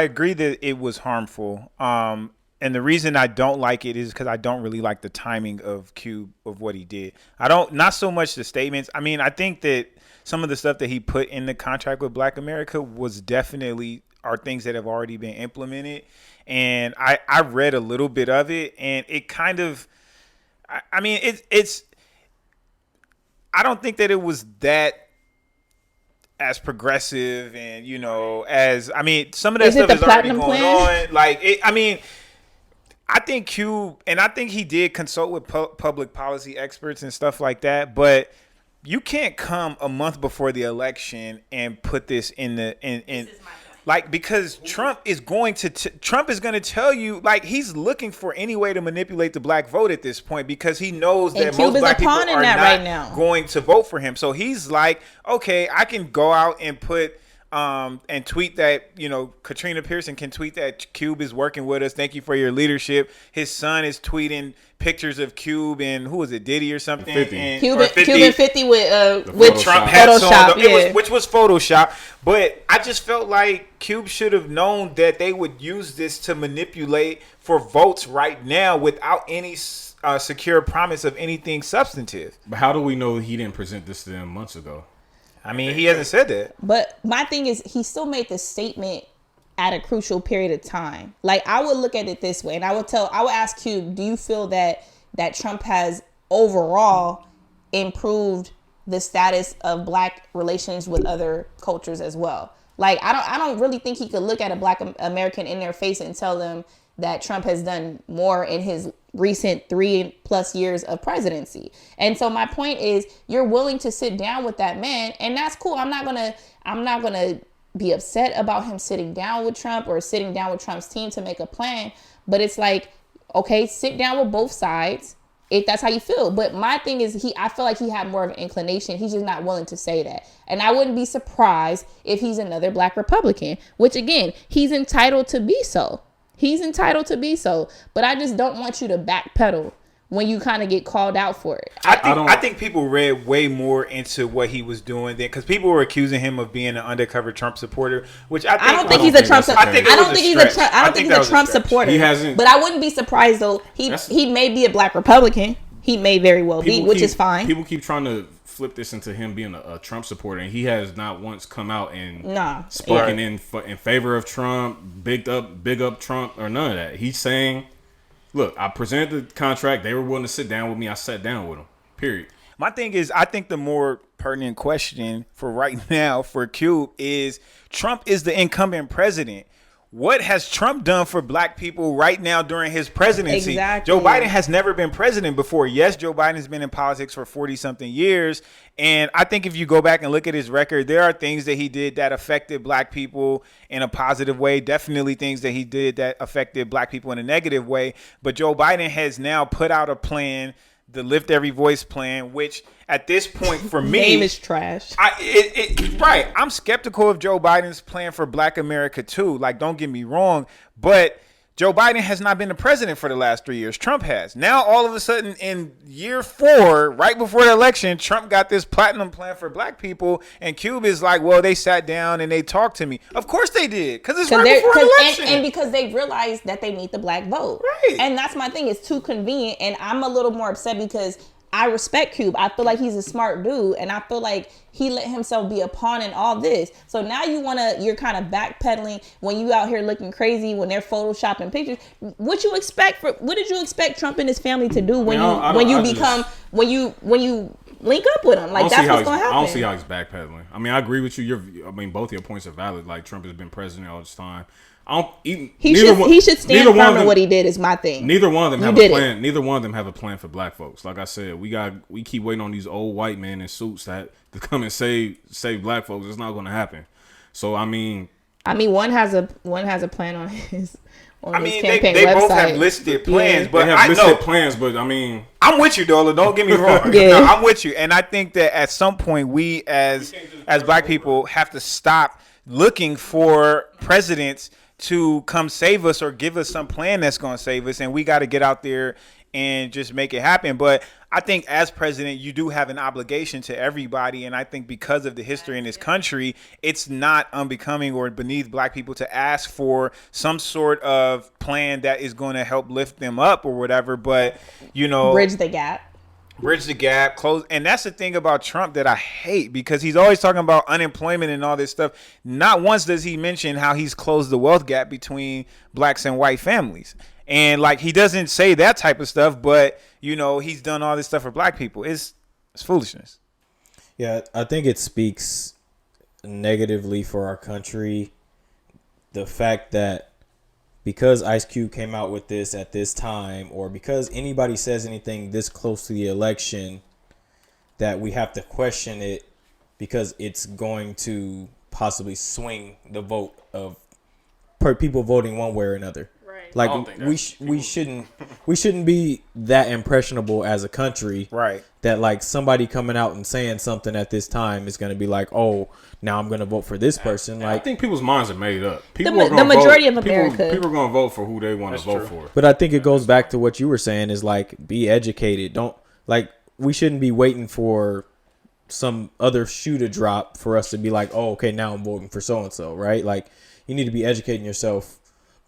agree that it was harmful. And the reason I don't like it is because I don't really like the timing of Cube of what he did. Not so much the statements. I mean, I think that some of the stuff that he put in the contract with Black America was definitely are things that have already been implemented. And I read a little bit of it, and it kind of, I mean, it's, I don't think that it was that as progressive and, you know, as, I mean, some of that stuff is already going on. Like, I mean, I think Cube, and I think he did consult with public policy experts and stuff like that, but you can't come a month before the election and put this in the, like, because Trump is going to tell you, like, he's looking for any way to manipulate the Black vote at this point, because he knows that most Black people are not going to vote for him. So he's like, okay, I can go out and put and tweet that, you know, Katrina Pearson can tweet that Cube is working with us. Thank you for your leadership. His son is tweeting pictures of Cube and who was it, Diddy or something? 50. Cube and 50 with Trump Photoshop, which was Photoshop. But I just felt like Cube should have known that they would use this to manipulate for votes right now without any secure promise of anything substantive. But how do we know he didn't present this to them months ago? I mean, he hasn't said that. But my thing is, he still made this statement at a crucial period of time. Like, I would look at it this way, and I would ask Cube, do you feel that Trump has overall improved the status of Black relations with other cultures as well? Like, I don't really think he could look at a Black American in their face and tell them that Trump has done more in his recent 3+ years of presidency. And so my point is, you're willing to sit down with that man, and that's cool. I'm not gonna be upset about him sitting down with Trump or sitting down with Trump's team to make a plan. But it's like, okay, sit down with both sides if that's how you feel. But my thing is, I feel like he had more of an inclination. He's just not willing to say that. And I wouldn't be surprised if he's another Black Republican, which again, he's entitled to be so. He's entitled to be so, but I just don't want you to backpedal when you kind of get called out for it. I think people read way more into what he was doing then, because people were accusing him of being an undercover Trump supporter, which I don't think he's a Trump supporter. I don't think he's a Trump supporter. He hasn't. But I wouldn't be surprised though. He may be a Black Republican. He may very well be, which is fine. People keep trying to flip this into him being a Trump supporter, and he has not once come out and spoken in favor of Trump, big up Trump, or none of that. He's saying, look, I presented the contract. They were willing to sit down with me. I sat down with them, period. My thing is, I think the more pertinent question for right now for Cube is, Trump is the incumbent president. What has Trump done for Black people right now during his presidency? Exactly. Joe Biden has never been president before. Yes, Joe Biden has been in politics for 40-something years. And I think if you go back and look at his record, there are things that he did that affected Black people in a positive way. Definitely things that he did that affected Black people in a negative way. But Joe Biden has now put out a plan, the Lift Every Voice plan, which at this point for me, name is trash. Right. I'm skeptical of Joe Biden's plan for Black America too. Like, don't get me wrong, but Joe Biden has not been the president for the last 3 years. Trump has. Now, all of a sudden, in year 4, right before the election, Trump got this platinum plan for Black people, and Cube is like, well, they sat down and they talked to me. Of course they did, because it's right before the election. And because they realized that they need the Black vote. Right. And that's my thing. It's too convenient, and I'm a little more upset because I respect Cube. I feel like he's a smart dude, and I feel like he let himself be a pawn in all this. So now you're kind of backpedaling when you out here looking crazy when they're photoshopping pictures. What did you expect Trump and his family to do when you link up with him? Like, that's what's gonna happen. I don't see how he's backpedaling. I mean, I agree with you. Both your points are valid. Like, Trump has been president all this time. He should stand firm in what he did is my thing. Neither one of them have a plan. Neither one of them have a plan for Black folks. Like I said, we keep waiting on these old white men in suits to come and save Black folks. It's not going to happen. So I mean, one has a plan on his. They both have listed plans, but I mean, I'm with you, Dolla. Don't get me wrong. No, I'm with you, and I think that at some point we as Black people have to stop looking for presidents to come save us or give us some plan that's going to save us, and we got to get out there and just make it happen. But I think as president, you do have an obligation to everybody. And I think because of the history in this country, it's not unbecoming or beneath black people to ask for some sort of plan that is going to help lift them up or whatever. But, you know, Bridge the gap, close. And that's the thing about Trump that I hate, because he's always talking about unemployment and all this stuff. Not once does he mention how he's closed the wealth gap between blacks and white families. And like, he doesn't say that type of stuff, but you know, he's done all this stuff for black people. It's foolishness. Yeah, I think it speaks negatively for our country, the fact that because Ice Cube came out with this at this time, or because anybody says anything this close to the election, that we have to question it because it's going to possibly swing the vote of people voting one way or another. Like we shouldn't be that impressionable as a country, right? That like somebody coming out and saying something at this time is going to be like, oh, now I'm going to vote for this person. Like, I think people's minds are made up. The majority of America, people are going to vote for who they want to vote for. But I think it goes back to what you were saying is like, be educated. Don't like, we shouldn't be waiting for some other shoe to drop for us to be like, oh, okay, now I'm voting for so and so, right? Like, you need to be educating yourself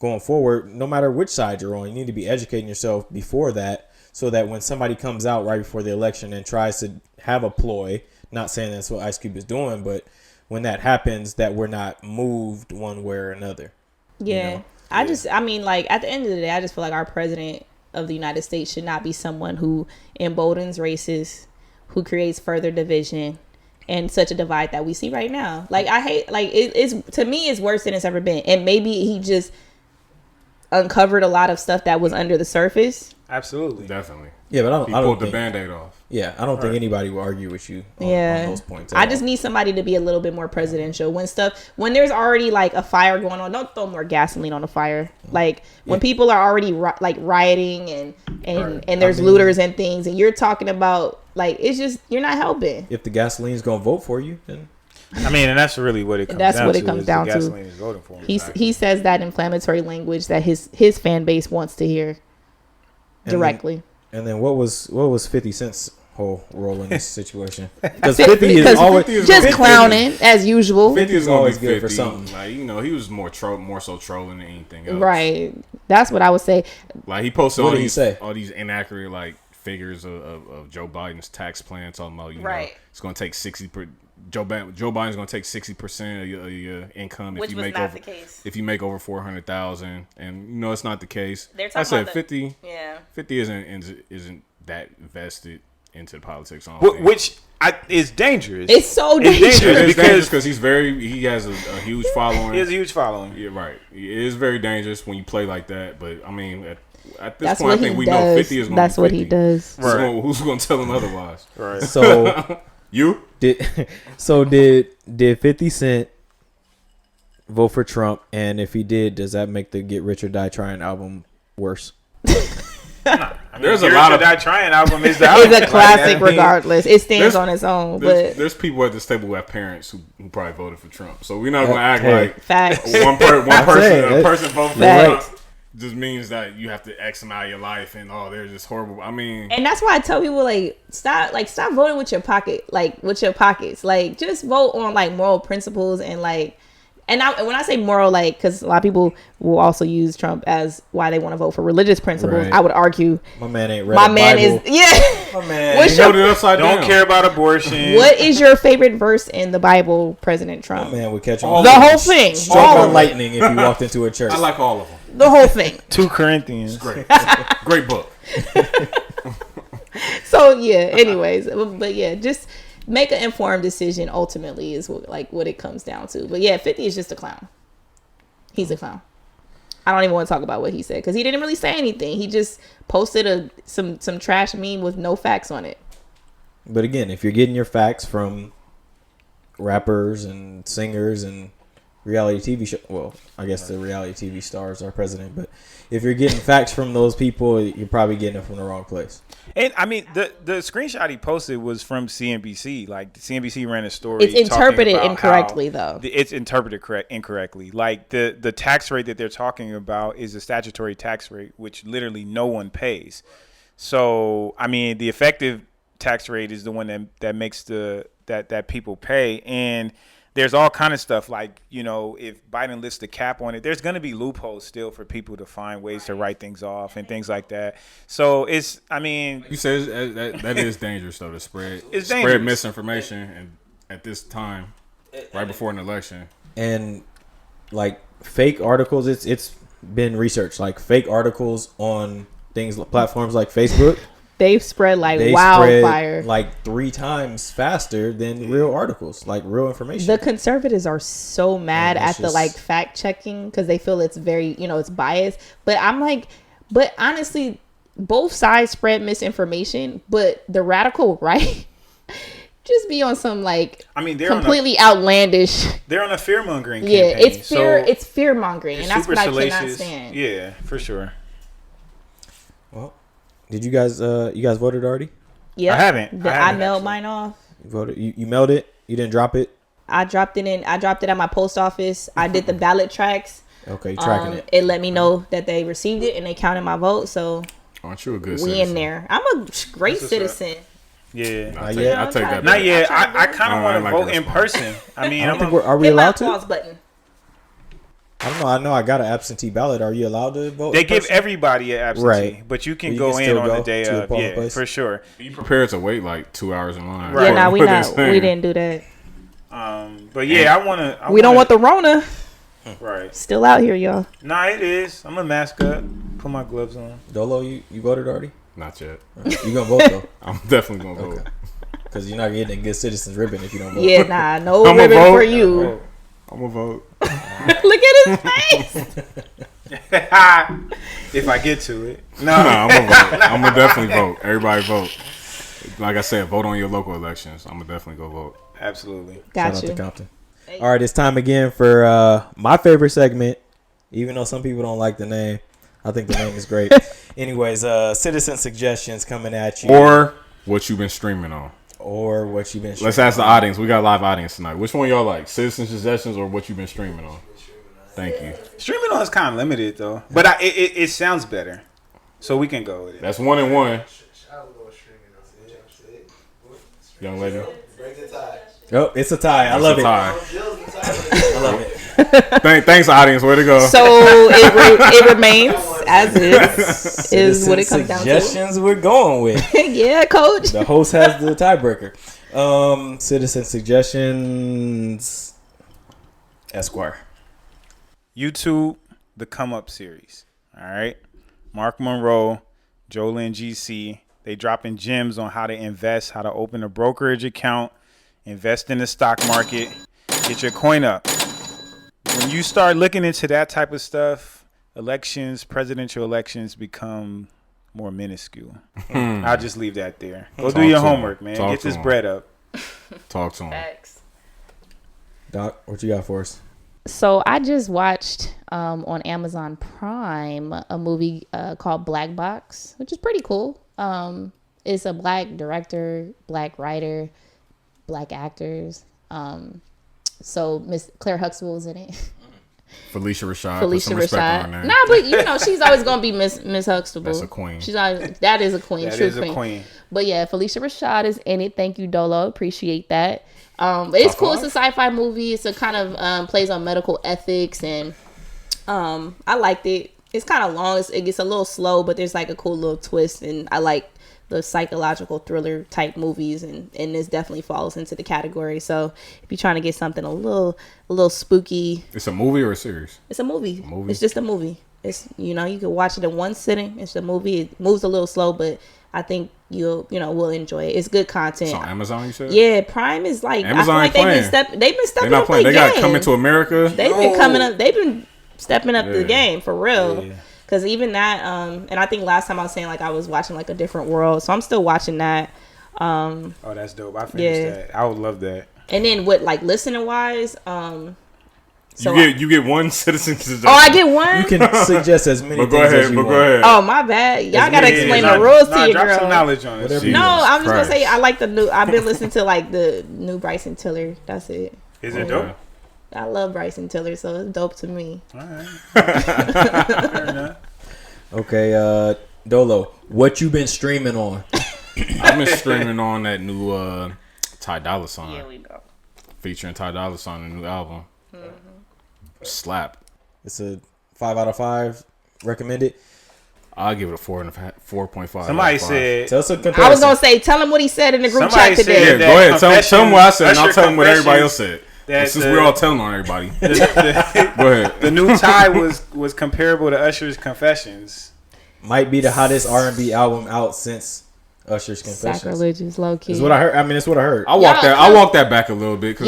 going forward, no matter which side you're on. You need to be educating yourself before that, so that when somebody comes out right before the election and tries to have a ploy, not saying that's what Ice Cube is doing, but when that happens, that we're not moved one way or another. Yeah. You know? I mean, like, at the end of the day, I just feel like our president of the United States should not be someone who emboldens races, who creates further division, and such a divide that we see right now. Like, I hate, like, it's, to me, it's worse than it's ever been. And maybe he just uncovered a lot of stuff that was under the surface. Absolutely. Definitely. Yeah, but I don't pulled think the Band-Aid off. Yeah, I don't think anybody will argue with you on those points. I just need somebody to be a little bit more presidential. When there's already like a fire going on, don't throw more gasoline on the fire. Like when people are already like rioting and there's looters and things, and you're talking about, like, it's just, you're not helping. If the gasoline's gonna vote for you, then I mean, and that's really what it comes down to. That's what it comes down to. Gasoline is voting for him. He says that inflammatory language that his fan base wants to hear directly. And then what was 50 Cent's whole role in this situation? Because 50 is always just clowning as usual. 50 is always good for something. Like, you know, he was more so trolling than anything else. Right. That's what I would say. Like, he posted all these inaccurate like figures of Joe Biden's tax plan, talking about, you know, it's going to take 60%. Joe Biden's going to take 60% of your income Which if you was make not over the case. If you make over 400,000, and you know it's not the case. They're I talking said about 50. Yeah. 50 isn't that vested into politics. Which is dangerous. It's so dangerous. It's dangerous because he has a huge following. He has a huge following. Yeah, right. It is very dangerous when you play like that. But I mean, at this That's point, I what think he we does. know 50 is going to be 50. That's what he does. Right. Who's going to tell him otherwise? Right. So you did 50 Cent vote for Trump? And if he did, does that make the Get Rich or Die Trying album worse? There's a lot of Die Trying album is the album. It's a classic regardless. It stands on its own. But there's people at this table who have parents who probably voted for Trump. So we're not going to act like facts. one person vote for Facts. Trump just means that you have to X them out of your life and they're just horrible. I mean, and that's why I tell people, like, stop voting with your pocket, like with your pockets. Like, just vote on like moral principles and like. And when I say moral, like, because a lot of people will also use Trump as why they want to vote for religious principles. Right. I would argue My man ain't read my the man Bible. is My man. What's he your- wrote it upside down. Don't care about abortion. What is your favorite verse in the Bible, President Trump? My man would catch The on. whole thing. Struck All on of it. lightning if you walked into a church. I like all of them. The whole thing. 2 Corinthians. Great book. So yeah, anyways, but yeah, just make an informed decision ultimately is what it comes down to. But yeah, 50 is just a clown. He's a clown. I don't even want to talk about what he said because he didn't really say anything. He just posted some trash meme with no facts on it. But again, if you're getting your facts from rappers and singers and reality TV show, well, I guess the reality TV stars are president, but if you're getting facts from those people, you're probably getting it from the wrong place. And I mean, the screenshot he posted was from CNBC. Like, CNBC ran a story. It's interpreted talking about incorrectly, how though. It's interpreted incorrectly. Like, the tax rate that they're talking about is a statutory tax rate, which literally no one pays. So I mean, the effective tax rate is the one that makes that people pay, and there's all kind of stuff like, you know, if Biden lifts the cap on it, there's going to be loopholes still for people to find ways to write things off and things like that. So it's, I mean, You said that is dangerous though to spread It's spread dangerous. misinformation and at this time, right before an election. And like fake articles, it's been researched. Like fake articles on platforms like Facebook. They've spread like They wildfire. spread like 3 times faster than real articles, like real information. The conservatives are so mad Yeah, at it's the just- like fact checking because they feel it's very, you know, it's biased. But I'm like, but honestly, both sides spread misinformation, but the radical right just be on some like I mean, they're completely outlandish. they're on a fear mongering Yeah, campaign. it's fear. So It's fear mongering, and that's super what I cannot salacious. stand. Yeah, for sure. Well, did you guys voted already? Yeah, I haven't I mailed actually. mine off. You voted. You mailed it. You didn't drop it. I dropped it at my post office. I did the ballot tracks. Okay, you tracking it. It let me know that they received it and they counted my vote. So Aren't you a good we citizen? in there. I'm a great citizen. Yeah. I Not take, yet. I take that Not back. yet. I'm trying to I vote. kind of I want to like vote the in response. person. I mean, I don't I'm think a, are we Hit my allowed to? applause button. I don't know. I know I got an absentee ballot. Are you allowed to vote? they in give person? everybody an absentee, Right. but you can You go can in still on the go day to the of. polling Yeah, place? for sure. Be prepared to wait like 2 hours in line. Right. Yeah, nah, for we this not. thing. We didn't do that. But yeah, I want to. We don't want the Rona. Right. Still out here, y'all. Nah, it is. I'm gonna mask up, put my gloves on. Dolo, you voted already? Not yet. You gonna vote though? I'm definitely gonna vote. Okay. Because you're not getting a good citizen's ribbon if you don't vote. Yeah, nah, no I'ma ribbon vote. for you. I'm gonna vote. Look at his face. If I get to it. No. I'm gonna vote. I'm gonna definitely vote. Everybody vote. Like I said, vote on your local elections. I'm gonna definitely go vote. Absolutely. Shout Got out to you. Compton. All right, it's time again for my favorite segment. Even though some people don't like the name, I think the name is great. Anyways, citizen suggestions coming at you, Or what you've been streaming on. or what you've been. Let's ask the audience. We got a live audience tonight. Which one y'all like? Citizen suggestions or what you've been streaming on? Thank you. Streaming on is kind of limited though, but it sounds better, so we can go with it. That's 1 and 1. Young lady. Oh, it's a tie. I love it. Tie. I love it. Thanks, audience. Way to go. So it remains as is what it comes down to. Suggestions we're going with. Yeah, coach. The host has the tiebreaker. Citizen suggestions. Esquire. YouTube, the Come Up series. All right, Mark Monroe, Jolene G.C. They dropping gems on how to invest, how to open a brokerage account, invest in the stock market, get your coin up. When you start looking into that type of stuff, presidential elections become more minuscule. I'll just leave that there. Go do your homework, man. Get this bread up. Talk to him. Facts. Doc, what you got for us? So I just watched on Amazon Prime a movie called Black Box, which is pretty cool. It's a black director, black writer, black actors. So Miss Claire Huxtable's in it. Felicia Rashad. Felicia Put some respect Rashad. on her name. Nah, but you know she's always gonna be Miss Huxtable. That's a queen. She's always, that is a queen. That true is a queen. But yeah, Felicia Rashad is in it. Thank you, D.O.L.O. Appreciate that. But it's cool. It's a sci-fi movie. It's a kind of plays on medical ethics, and I liked it. It's kind of long. It gets a little slow, but there's like a cool little twist, and I like the psychological thriller type movies, and this definitely falls into the category. So if you're trying to get something a little spooky, It's a movie or a series? it's a movie. movie? It's just a movie. It's, you know, you can watch it in one sitting. It's a movie. It moves a little slow, but I think will enjoy it. It's good content. It's on Amazon, you said? Yeah, Prime is like, Amazon I ain't feel like playing. they've been stepping They're not up playing. their They got game. Coming to America. They've been coming up. They've been stepping up the Yeah. game for real. Yeah. Cause even that, and I think last time I was saying like I was watching like A Different World, so I'm still watching that. Oh, that's dope. I finished Yeah. that. I would love that. And then what, like listening wise, so you get one citizen suggestion. oh, I get one. You can suggest as many But go things ahead. as you But want. go ahead. Oh my bad, y'all gotta Yeah, explain yeah, the yeah. rules to your drop girl. some knowledge on it. Whatever See. No, I'm just gonna Christ. say I like the new. I've been listening to like the new Bryson Tiller. That's it. Is it dope? I love Bryson Tiller, so it's dope to me. All right. Fair enough. Okay, Dolo, what you been streaming on? I've been streaming on that new Ty Dolla Sign. Yeah, we know. Featuring Ty Dolla Sign, the new album. Slap. It's a 5 out of 5. Recommended. I'll give it a 4.5. Somebody said. Tell us a comparison. I was gonna say, tell him what he said in the group Somebody chat said today. Yeah, go ahead. Tell him what I said, and I'll Usher tell him what everybody else Confessions, said. Since we're all telling on everybody. Go ahead. The new Ty was comparable to Usher's Confessions. Might be the hottest R&B album out since Usher's Confessions. Sacrilegious, low key. That's what I heard. I mean, that's what I heard. I walked that back a little bit because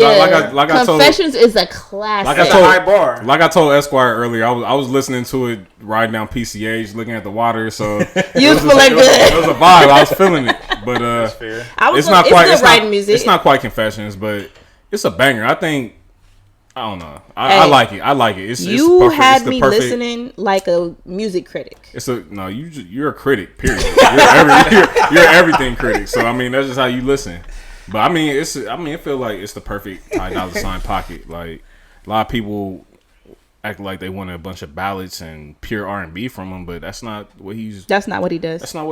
like I told Confessions is a classic. Like That's a high bar. Like I told Esquire earlier, I was listening to it riding down PCH, looking at the water. So You was feeling good. It was a vibe. I was feeling it, but That's fair. It's good writing music. It's not quite Confessions, but it's a banger. I think. I don't know. I like it. I like it. It's perfect. had It's the me perfect, listening like a music critic. You're a critic. Period. You're everything critic. So I mean, that's just how you listen. But I mean, it feels like it's the perfect Ty Dolla Sign pocket. Like a lot of people act like they want a bunch of ballads and pure R&B from him, but that's not what he does. That's not what he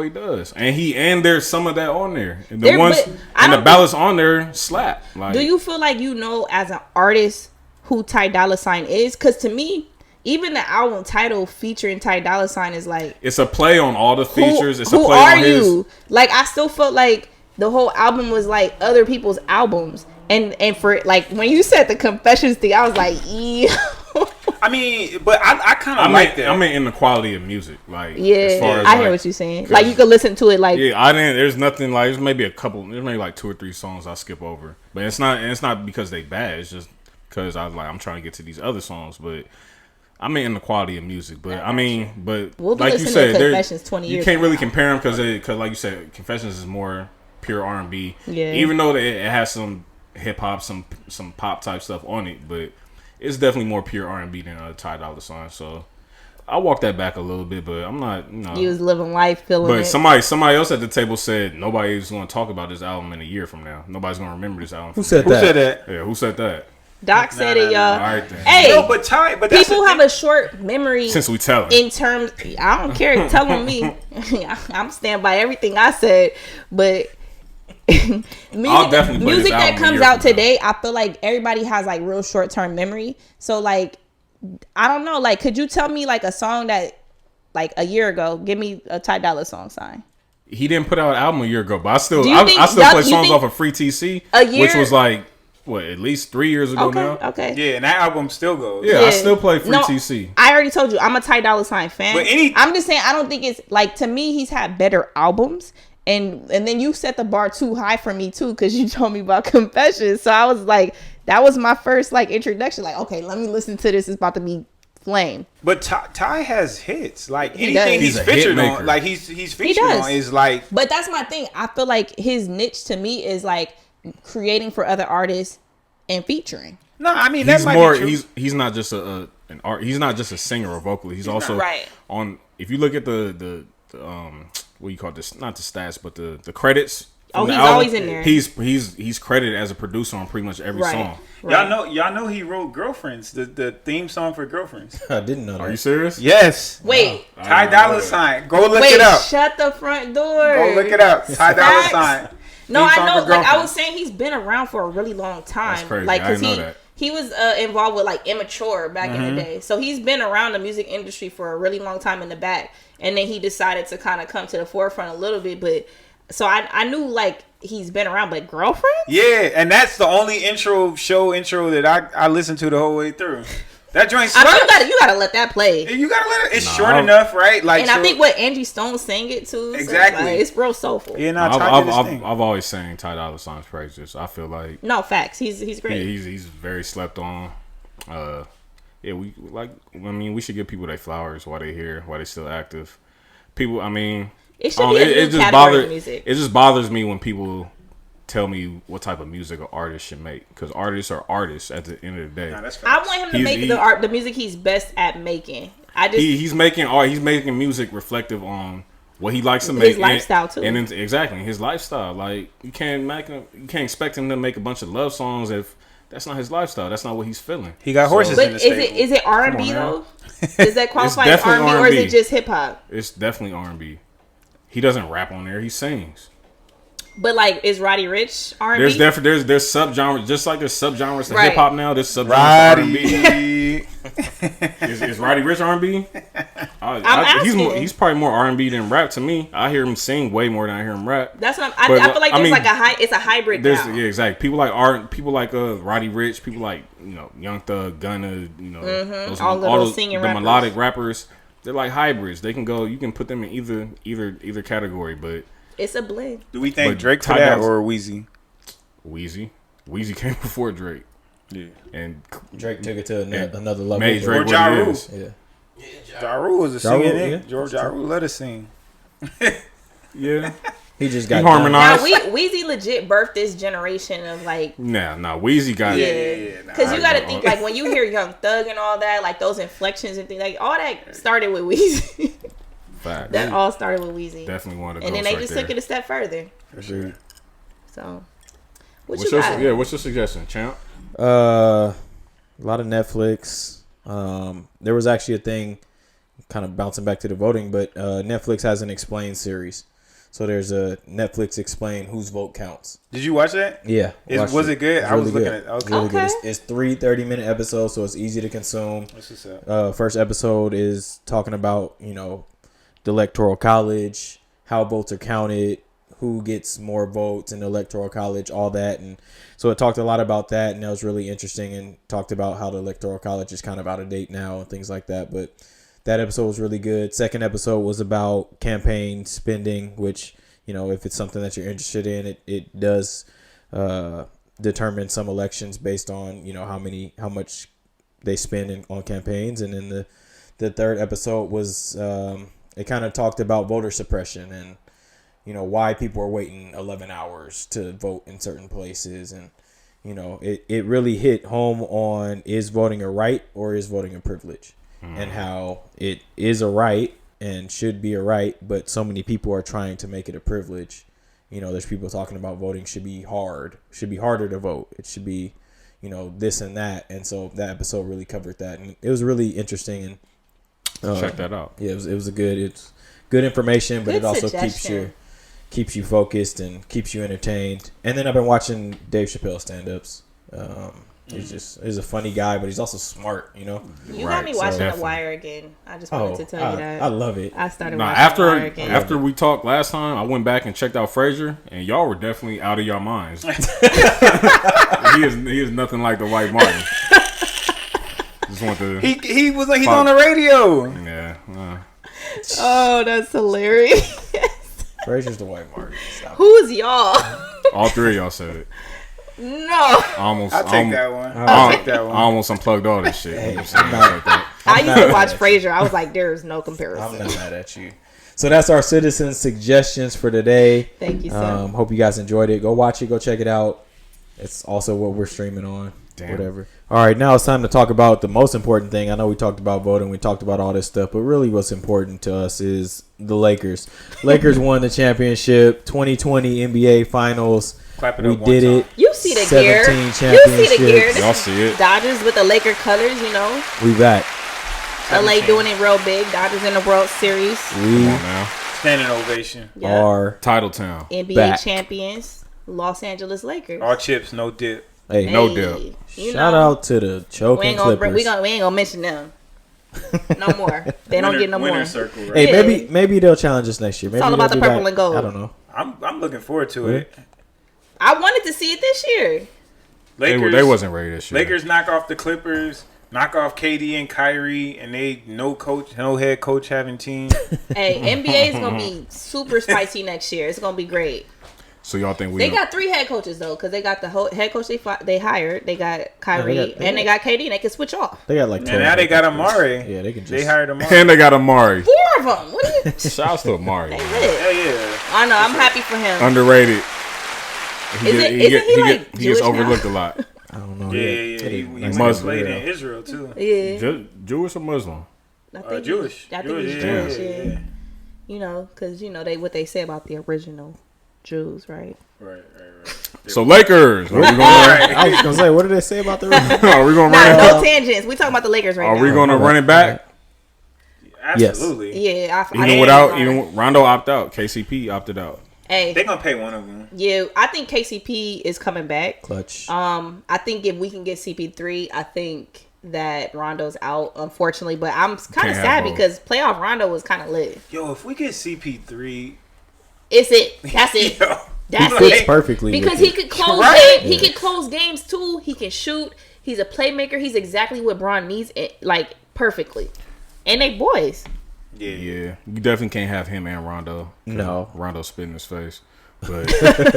does. And there's some of that on there. And There- the ones but I and the don't ballads on there slap. Like, Do you feel like as an artist who Ty Dolla Sign is? Because to me, even the album title featuring Ty Dolla Sign is like, it's a play on all the features. It's a who play are on his. you? Like, I still felt like the whole album was like other people's albums. And for like when you said the Confessions thing, I was like, ew. I mean, but I kind of like that. I mean, in the quality of music, like Yeah, as far as I hear what you're saying. Like you could listen to it like yeah, I didn't. There's nothing like there's maybe like 2 or 3 songs I skip over, but it's not because they bad. It's just because I'm trying to get to these other songs, but. I mean, in the quality of music, but I mean, but we'll be like you listening said, to Confessions 20 years you can't from really now. compare them because, like you said, Confessions is more pure R&B. Yeah. Even though it has some hip hop, some pop type stuff on it, but it's definitely more pure R&B than Ty Dolla Sign. So I walk that back a little bit, but I'm not. you was living life feeling But it. somebody else at the table said nobody's going to talk about this album in a year from now. Nobody's going to remember this album. Who said Who that? said that? Yeah, who said that? Doc said it, y'all. All right then. Hey, No, but Ty, but that's people the have thing. a short memory Since we tell him. in terms. I don't care telling me. I'm stand by everything I said, but I'll definitely play music this that album a comes year out from now. today, I feel like everybody has like real short term memory. So like, I don't know. Like, could you tell me like a song that like a year ago? Give me a Ty Dolla song sign. He didn't put out an album a year ago, but I still Do you think- play you songs think off of Free TC, a year- which was like at least 3 years ago Okay, now. okay. Yeah, and that album still goes. Yeah, I still play Free No, TC. I already told you I'm a Ty Dolla Sign fan. But I'm just saying I don't think it's like, to me he's had better albums, and then you set the bar too high for me too because you told me about Confessions. So I was like, that was my first like introduction. Like, okay, let me listen to this. It's about to be flame. But Ty has hits. Like He anything does. he's He's a hit featured maker. on, like he's featured does. on is like. But that's my thing. I feel like his niche to me is like creating for other artists and featuring. No, I mean that He's might more. be true. He's not just an art. He's not just a singer or vocalist. He's also right. on. If you look at the what you call this? Not the stats, but the credits. from Oh, the he's album, always in there. He's credited as a producer on pretty much every Right. song. Y'all know he wrote Girlfriends, the theme song for Girlfriends. I didn't know that. Are you serious? Yes. Wait, Ty Dolla Sign. Go look wait, it up. shut the front door. Go look it up. Ty Dolla Facts. Sign. No, Theme I song know. for Like I Girlfriends. was saying, he's been around for a really long time. That's crazy. Like, I didn't know he that. he was involved with like Immature back in the day, so he's been around the music industry for a really long time in the back. And then he decided to kind of come to the forefront a little bit, but so I knew like he's been around. But Girlfriend? Yeah, and that's the only intro that I listened to the whole way through. That joint I slaps. know you gotta let that play. You gotta let it. It's Nah, short enough, right? Like, And so, I think what Angie Stone sang it too. So Exactly. it's real soulful. Yeah, no, Ty did his thing. I've always sang Ty Dolla Sign's praises. I feel like No facts. He's great. he's very slept on. Yeah, we should give people their flowers while they're here, while they're still active. People, I mean, It should be a new category of music. It just bothers me when people tell me what type of music an artist should make, because artists are artists at the end of the day. Nah, that's I facts. want him to make the music he's best at making. I just He's making art. He's making music reflective on what he likes to make. His lifestyle, too. And exactly his lifestyle. Like you can't expect him to make a bunch of love songs if that's not his lifestyle. That's not what he's feeling. He got horses But in the is it R&B Come on though? Does that qualify as definitely R&B or is R&B. it just hip hop? It's definitely R&B. he doesn't rap on there. He sings. But like, is Roddy Ricch R&B? There's definitely there's subgenres, just like there's subgenres to Right. hip hop now. There's subgenres to R&B. Is Roddy Ricch R&B? He's probably more R&B than rap to me. I hear him sing way more than I hear him rap. That's what I feel like. There's it's a hybrid now. Yeah, exactly. People like Roddy Ricch. People like Young Thug, Gunna. All those singing the rappers. melodic rappers. They're like hybrids. They can go. You can put them in either category, but. It's a blend. Do we thank But Drake for Ty that Dolla- or Weezy? Weezy came before Drake. Yeah. And Drake took it to another level. made Drake Or what Ja it Rule. is. Yeah. Ja Rule was a Ja Rule, singing yeah. nigga. George Ja Rule let us sing. Yeah. He just got harmonized. Now, Weezy legit birthed this generation of like, Nah, Weezy got it. because you got to think like when you hear Young Thug and all that, like those inflections and things, like all that started with Weezy. Fact. That all started with Weezy, Definitely one of the and then ghosts they just right took it a step further. For sure. So, What's you got? what's your suggestion, champ? A lot of Netflix. There was actually a thing, kind of bouncing back to the voting, but Netflix has an Explain series. So there's a Netflix Explain Whose Vote Counts. Did you watch that? Yeah. Was it good? It's I was really looking good. at. Okay. It's really good. Okay. It's 3 30-minute episodes, so it's easy to consume. What's this up? First episode is talking about, the Electoral College, how votes are counted, who gets more votes in the Electoral College, all that. And so it talked a lot about that, and that was really interesting, and talked about how the Electoral College is kind of out of date now and things like that. But that episode was really good. Second episode was about campaign spending, which, if it's something that you're interested in, it does determine some elections based on, how much they spend on campaigns. And then the third episode was it kind of talked about voter suppression and why people are waiting 11 hours to vote in certain places. And it really hit home on, is voting a right or is voting a privilege, and how it is a right and should be a right, but so many people are trying to make it a privilege. There's people talking about voting should be harder to vote. It should be this and that. And so that episode really covered that, and it was really interesting. And Check that out. yeah, it's good information, but Good it also suggestion. keeps you focused and keeps you entertained. And then I've been watching Dave Chappelle stand-ups. He's a funny guy, but he's also smart. You got Right, me so watching The definitely. Wire again. I just wanted to tell you that. I love it. I started Nah, watching The Wire again. after we talked last time, I went back and checked out Frasier, and y'all were definitely out of your minds. he is nothing like the white Martin. Just want to. He was like he's on the radio. Yeah. Oh, that's hilarious. Frasier's the white Martin. Stop. Who's y'all? All three of y'all said it. No. I'll take that one. I that one. almost unplugged all this shit. Hey, I'm saying, like that. I used to watch Frasier. I was like, there's no I'm comparison. not mad at you. So that's our citizen suggestions for today. Thank you, sir. Hope you guys enjoyed it. Go watch it. Go check it out. It's also what we're streaming on. Damn. Whatever. All right, now it's time to talk about the most important thing. I know we talked about voting. We talked about all this stuff. But really what's important to us is the Lakers. Lakers won the championship. 2020 NBA Finals. Clap it We up one did time. it. You see the 17 gear. You see the championships. gear. This Y'all is see it. Dodgers with the Laker colors, We back. LA doing it real big. Dodgers in the World Series. Come We on now. Standing ovation. Yeah. are Title Town. NBA back. champions. Los Angeles Lakers. All chips, no dip. hey, No Hey, dip. you shout know, out to the We choking ain't gonna Clippers. we ain't gonna mention them. No more. They don't get no winner more. circle, right? Hey, Yeah. maybe they'll challenge us next year. Maybe all about they'll the be purple back. and gold. I don't know. I'm looking forward to Really? it. I wanted to see it this year. Lakers, They wasn't ready this year. Lakers knock off the Clippers, knock off KD and Kyrie, and they no head coach having team. Hey, NBA is gonna be super spicy next year. It's gonna be great. So y'all think we? They got 3 head coaches though, because they got the whole head coach they hired. They got Kyrie they got- and they got KD. And they can switch off. They got like And 12 now they got coaches. Amari. Yeah, they can just. They hired Amari. and they got Amari. 4 of them. What are you? Shouts to Amari. They man. lit. Hell yeah. I know. I'm happy for him. Underrated. Isn't he like he gets Jewish now? overlooked a lot. I don't know. Yeah. He He like Muslim. played yeah. in Israel too. Yeah, Jewish or Muslim? I think Jewish. I think he's Jewish, Jewish. yeah. Yeah. You know, because they what they say about the original Jews, right? Right. So Lakers. Are we gonna? I was gonna say, what did they say about the? Are we gonna Nah, run it? no tangents. We talking about the Lakers right Are now. we gonna run it back? Absolutely. Yeah, Even Rondo opt out. KCP opted out. Hey, They're gonna pay one of them. yeah, I think KCP is coming back. Clutch. I think if we can get CP3, I think that Rondo's out, unfortunately. But I'm kind of sad because playoff Rondo was kind of lit. Yo, if we get CP3, It's it. That's it. yo, That's He fits it. perfectly Because with he it. could close Right? games. He could close games too. He can shoot. He's a playmaker. He's exactly what Bron needs, like perfectly. And they boys. yeah. Yeah, you definitely can't have him and Rondo. No. Rondo spit in his face. But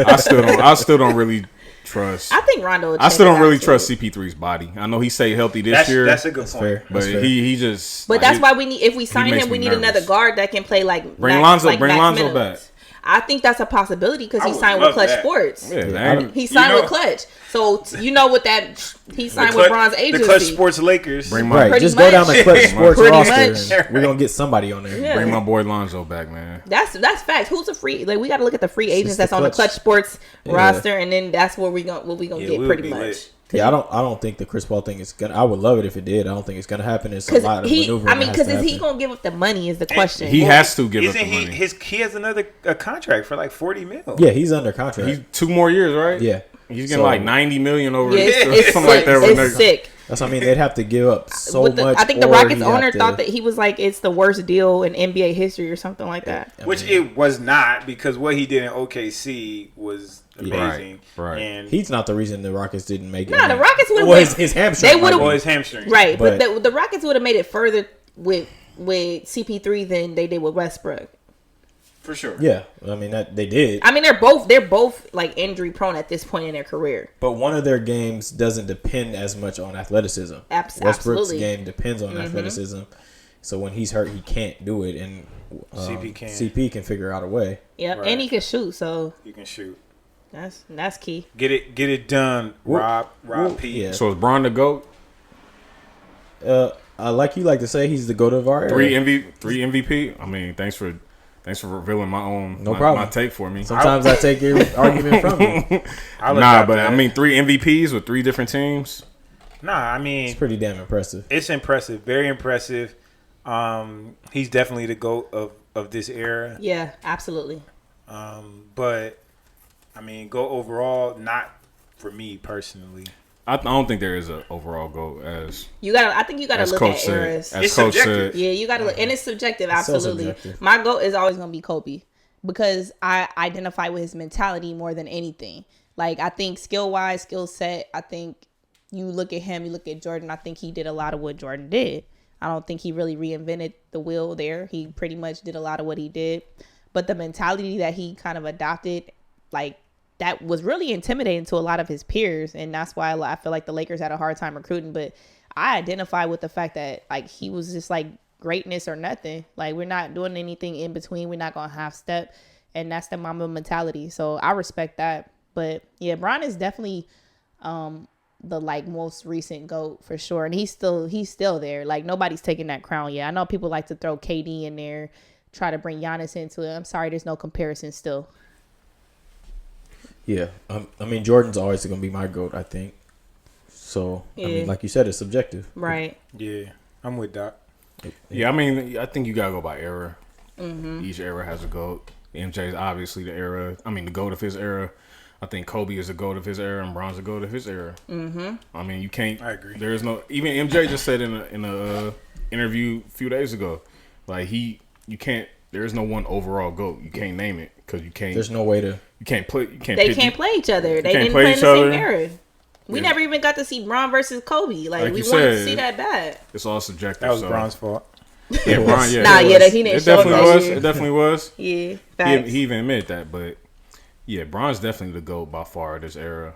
I still don't really trust. I think Rondo. I still don't really trust CP3's body. I know he stayed healthy this year, That's a good point. Fair. but That's fair. he just. But that's why we need. If we sign makes him, we me need nervous. another guard that can play like Bring max Lonzo minutes. back. I think that's a possibility because I he would signed with love Clutch that. Sports. Yeah, man. He signed You know- with Clutch. So you know what that he signed The with Clutch- Bron's agency. The Clutch Sports Lakers. Bring my Right, Pretty just go down the much. Clutch Sports Pretty roster, much. and we're gonna get somebody on there. Yeah. bring my boy Lonzo back, man. That's facts. Who's a free? Like we got to look at the free agents just that's the on the Clutch. Clutch Sports Yeah. roster, and then that's what we gonna get we'll pretty be much. lit. Yeah, I don't think the Chris Paul thing is gonna. I would love it if it did. I don't think it's gonna happen. It's a Because lot of he, maneuvering. I mean, because is he happen. gonna give up the money? Is the question. He has to give up Isn't the he? money. He has another contract for like $40 million. Yeah, he's under contract. He's 2 more years, right? yeah, He's getting So- like $90 million over Yeah, it's something like that. It's sick. That's what I mean. They'd have to give up so With the- much. I think the or Rockets he'd owner have to- thought that he was like it's the worst deal in NBA history or something like that. I Which mean, it was not, because what he did in OKC was amazing. Right. And he's not the reason the Rockets didn't make it. Nah, the Rockets would have. Well, his hamstring. They would've- might well, be. his hamstring. Right, but But- the Rockets would have made it further with CP3 than they did with Westbrook. For sure. Yeah, I mean that they did. I mean, they're both like injury prone at this point in their career. But one of their games doesn't depend as much on athleticism. Westbrook's Absolutely. game depends on athleticism. So when he's hurt, he can't do it, and CP can. CP can figure out a way. Yep, Right. and he can shoot, so You can shoot. that's key. Get it done, Rob P. Yeah. So is Bron the GOAT? I like you like to say he's the GOAT of our era. Three MVP. I mean, thanks for revealing my problem. my take for me. Sometimes I take your argument from you. I'll Nah, adopt but that. I mean, 3 MVPs with 3 different teams. Nah, I mean, It's pretty damn impressive. it's impressive, very impressive. He's definitely the GOAT of this era. Yeah, absolutely. But I mean, GOAT overall, not for me personally. I don't think there is an overall GOAT as I think you gotta as look coach at said. eras. As It's coach subjective. said. Yeah, you gotta look, and it's subjective. so Absolutely, subjective. my goal is always gonna be Kobe because I identify with his mentality more than anything. Like I think skill wise, skill set. I think you look at him, you look at Jordan. I think he did a lot of what Jordan did. I don't think he really reinvented the wheel there. He pretty much did a lot of what he did, but the mentality that he kind of adopted, like. That was really intimidating to a lot of his peers, and that's why I feel like the Lakers had a hard time recruiting. But I identify with the fact that like he was just like greatness or nothing. Like we're not doing anything in between. We're not gonna half step, and that's the Mamba mentality. So I respect that. But yeah, Bron is definitely the like most recent GOAT for sure, and he's still there. Like nobody's taking that crown yet. I know people like to throw KD in there, try to bring Giannis into it. I'm sorry, there's no comparison still. Yeah, I mean Jordan's always going to be my GOAT. I think. So I Yeah. mean, like you said, it's subjective. Right. Yeah, I'm with Doc. Yeah, I mean, I think you gotta go by era. Each era has a GOAT. MJ is obviously the the GOAT of his era. I think Kobe is the GOAT of his era, and Bron's the GOAT of his era. I mean, you can't. I agree. There is no. Even MJ just said in a interview a few days ago, like you can't. There is no one overall GOAT. You can't name it because you can't. There's no way to. You can't play. You can't. They pick- can't play each other. They can't didn't play play in each the same other. era. We Yeah. never even got to see Bron versus Kobe. Like Like we you wanted to said, see that bad. It's all subjective. That was so. Bron's fault. Yeah, Bron. Yeah, Nah, it yeah, was. he didn't It show up definitely that was. year. It definitely was. Yeah, He facts. even admitted that, but yeah, Bron's definitely the GOAT by far of this era,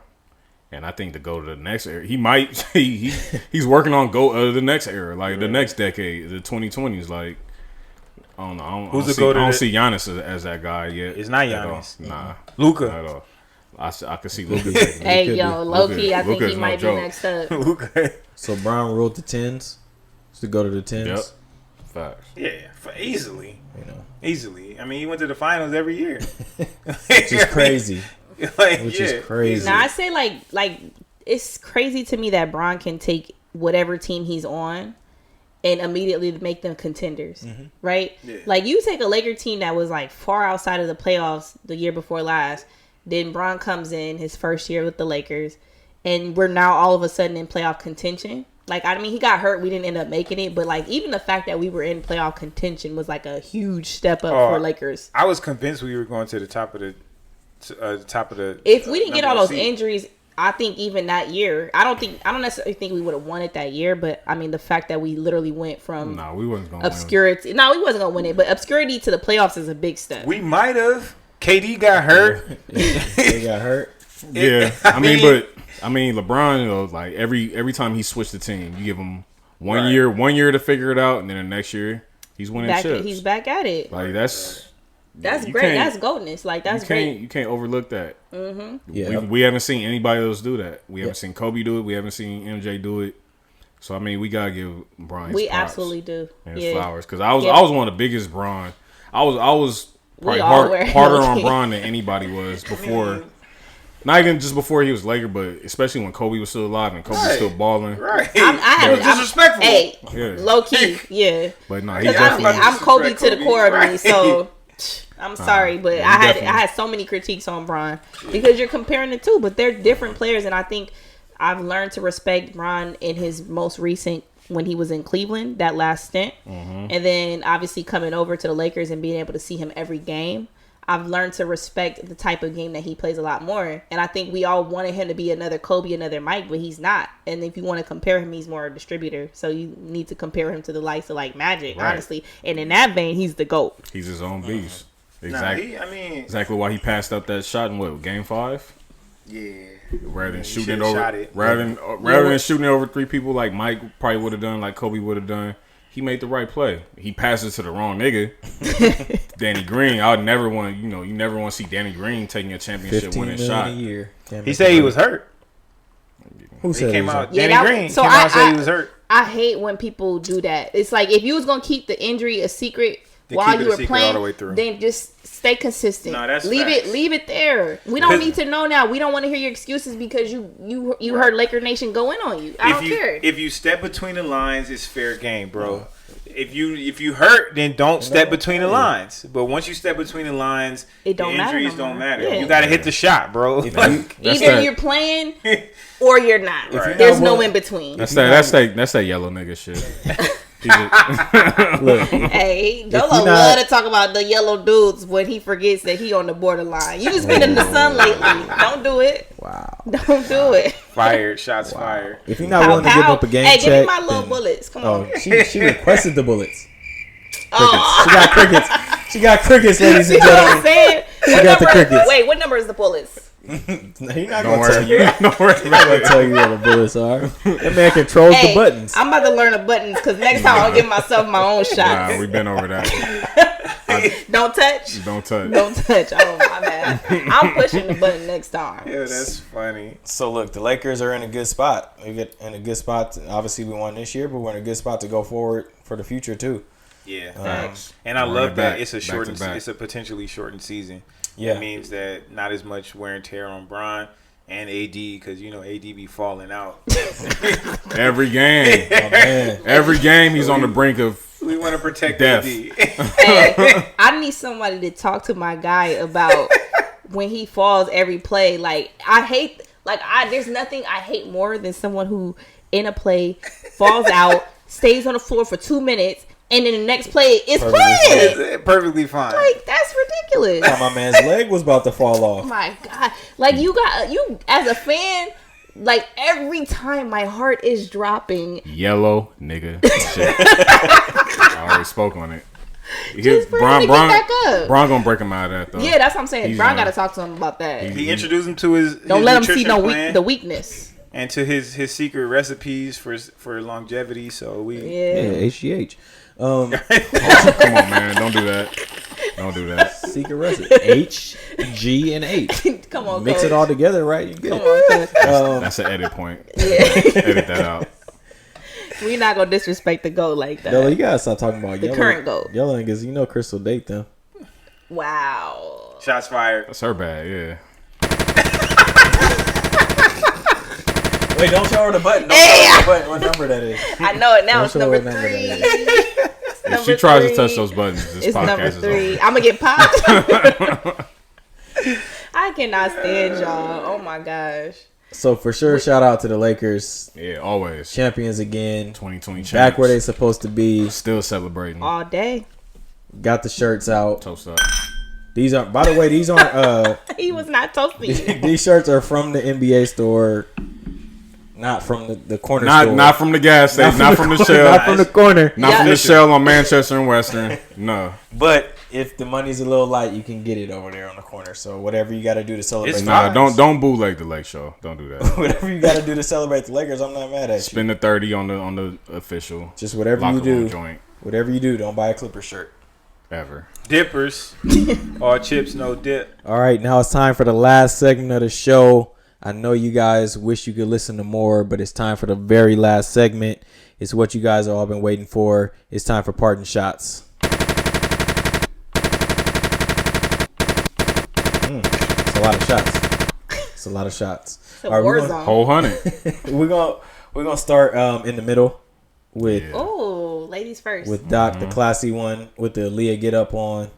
and I think to go to the next era, he might. He's working on GOAT of the next era, like the next decade, the 2020s. Like I don't know. Who's the I GOAT of don't the- see Giannis as that guy yet. It's not at all. Giannis. Nah, Luka. not at all. I could see Luka. Hey, could yo, be. low key, I think Luka's he no might be joke. next up. Luka. So Brown ruled the 10s to go to the 10s. Yep. Facts. Yeah, easily. You know, Easily. I mean, he went to the finals every year. which is crazy. Which is crazy. Now I say like it's crazy to me that Bron can take whatever team he's on and immediately to make them contenders, right? Yeah. Like you take a Laker team that was like far outside of the playoffs the year before last. Then Bron comes in his first year with the Lakers, and we're now all of a sudden in playoff contention. Like, I mean, he got hurt. We didn't end up making it. But, like, even the fact that we were in playoff contention was, like, a huge step up for Lakers. I was convinced we were going to the top of the If we didn't get all those seed. injuries, I think even that year, I don't necessarily think we would have won it that year. But, I mean, the fact that we literally went from we wasn't going to obscurity. No, we wasn't going to win it. But obscurity to the playoffs is a big step. We might have. KD got hurt. They got hurt. Yeah, I mean, LeBron, you know, like every time he switched the team, you give him one year to figure it out, and then the next year he's winning chips. He's back at it. Like that's great. That's goldeness. Like that's great. You can't overlook that. Mm-hmm. Yeah, we haven't seen anybody else do that. We haven't seen Kobe do it. We haven't seen MJ do it. So I mean, we gotta give Bron his We props absolutely do. and his flowers, because I was one of the biggest Bron. I was probably harder on Bron than anybody was before. Not even just before he was Laker, but especially when Kobe was still alive and Kobe was still balling. Right. I'm disrespectful. Hey, Yeah. low key, yeah. But no, he I'm definitely. Kobe to the core of me, Right. so I'm sorry, but he I definitely- had so many critiques on Bron because you're comparing the two, but they're different players, and I think I've learned to respect Bron in his most recent when he was in Cleveland, that last stint, and then obviously coming over to the Lakers and being able to see him every game. I've learned to respect the type of game that he plays a lot more. And I think we all wanted him to be another Kobe, another Mike, but he's not. And if you want to compare him, he's more a distributor. So you need to compare him to the likes of like Magic, honestly. And in that vein, he's the GOAT. He's his own beast. Exactly. Exactly why he passed up that shot in Game 5? Yeah. Rather than He shooting it should've over, shot it. rather than shooting it over 3 people like Mike probably would have done, like Kobe would have done. He made the right play. He passes to the wrong nigga, Danny Green. I would never want you never want to see Danny Green taking a championship winning shot. a year. He said he was hurt. Who said He came was out. hurt? Yeah, Danny Green so came out and said he was hurt. I hate when people do that. It's like if you was gonna keep the injury a secret Then while keep it you a were secret playing, all the way through. then just stay consistent. No, that's leave facts. it there. We don't 'Cause- need to know now. We don't want to hear your excuses because you heard Laker Nation go in on you. I don't care. If you step between the lines, it's fair game, bro. If you hurt, then don't step between the lines. But once you step between the lines, It don't the matter injuries no don't more. matter. Yeah. You gotta hit the shot, bro. That's Either that- you're playing or you're not. Right. There's not no willing- in between. That's that yellow nigga shit. Look, Hey, you're Dolo not- love to talk about the yellow dudes when he forgets that he on the borderline. You just been in the sun lately. Don't do it. wow. Don't do it. Fired, shots fired. If you're not willing to give up a game Hey, check, give me my little then- bullets. Come Oh, on. she requested the bullets. Oh. She got crickets. She got crickets, ladies You and know what I'm gentlemen. saying? What got the number- crickets. Wait, what number is the bullets? He's not Don't gonna tell worry. you. Don't worry He's not about gonna it. tell you what the bullets are. That man controls the buttons. I'm about to learn the buttons because next time I'll give myself my own shot. Nah, we've been over that. Don't touch. Don't touch. Don't touch. Oh, my bad. I'm pushing the button next time. Yeah, that's funny. So look, the Lakers are in a good spot. We get in a good spot. Obviously, we won this year, but we're in a good spot to go forward for the future too. Yeah, Facts. and I Run love it that back, it's a back to shortened, back. it's a potentially shortened season. Yeah. It means that not as much wear and tear on Bron and AD because AD be falling out. Every game. Oh, man. Every game he's on the brink of We want to protect Death. AD. Hey, I need somebody to talk to my guy about when he falls every play. There's nothing I hate more than someone who in a play falls out, stays on the floor for 2 minutes, and then the next play is Perfectly playing. It's perfectly fine. Like, that's ridiculous. Thought my man's leg was about to fall Oh off. my God. Like, you as a fan, like, every time my heart is dropping, yellow nigga shit. I already spoke on it. Just for him to get back up. Bron gonna break him out of that though. yeah, that's what I'm saying. He's Brian gonna- got to talk to him about that. He introduced him to his Don't let him see nutrition no plan the weakness. and to his secret recipes for longevity. So we Yeah. HGH. Come on, man. Don't do that. Don't do that. Secret recipe. H, G, and H. Come on, Mix Coach. it all together, right? You Come good. on, Coach. That's an edit point. Yeah. Edit that out. We're not gonna disrespect the GOAT like that. Della, you gotta stop talking about The yellow. current GOAT. Yellow niggas, Crystal date them. Wow. shots fired. That's her bad, yeah. Wait, don't show her the button. Don't show her the button. What number that is? I know it now. Don't It's show number what number 3. that If she tries to touch those buttons, this It's podcast number is 3. over. I'm gonna get popped. I cannot stand y'all. Oh my gosh. So for sure, shout out to the Lakers, Yeah, always. champions again, 2020 champs. back where they supposed to be. Still celebrating. All day. Got the shirts out. Toast up. These are, by the way, these aren't. He was not toasting. These shirts are from the NBA store, not from the corner store. Not from the gas station. Not from the corner, shell. Not from the corner. Not from the shell on Manchester and Western. No. But if the money's a little light, you can get it over there on the corner. So whatever you got to do to celebrate, It's the fine. Don't bootleg the Lake Show. Don't do that. whatever you got to do to celebrate the Lakers, I'm not mad at you. Spend the 30 on the official. Just whatever locker you do, room joint whatever you do, don't buy a Clipper shirt. ever. Dippers. All chips, no dip. All right, now it's time for the last segment of the show. I know you guys wish you could listen to more, but it's time for the very last segment. It's what you guys have all been waiting for. It's time for parting shots. It's a lot of shots. It's a lot of shots. It's a All right, war we're zone. Whole 100. we're gonna start in the middle with Oh, ladies first. with Doc, the classy one, with the Aaliyah get up on.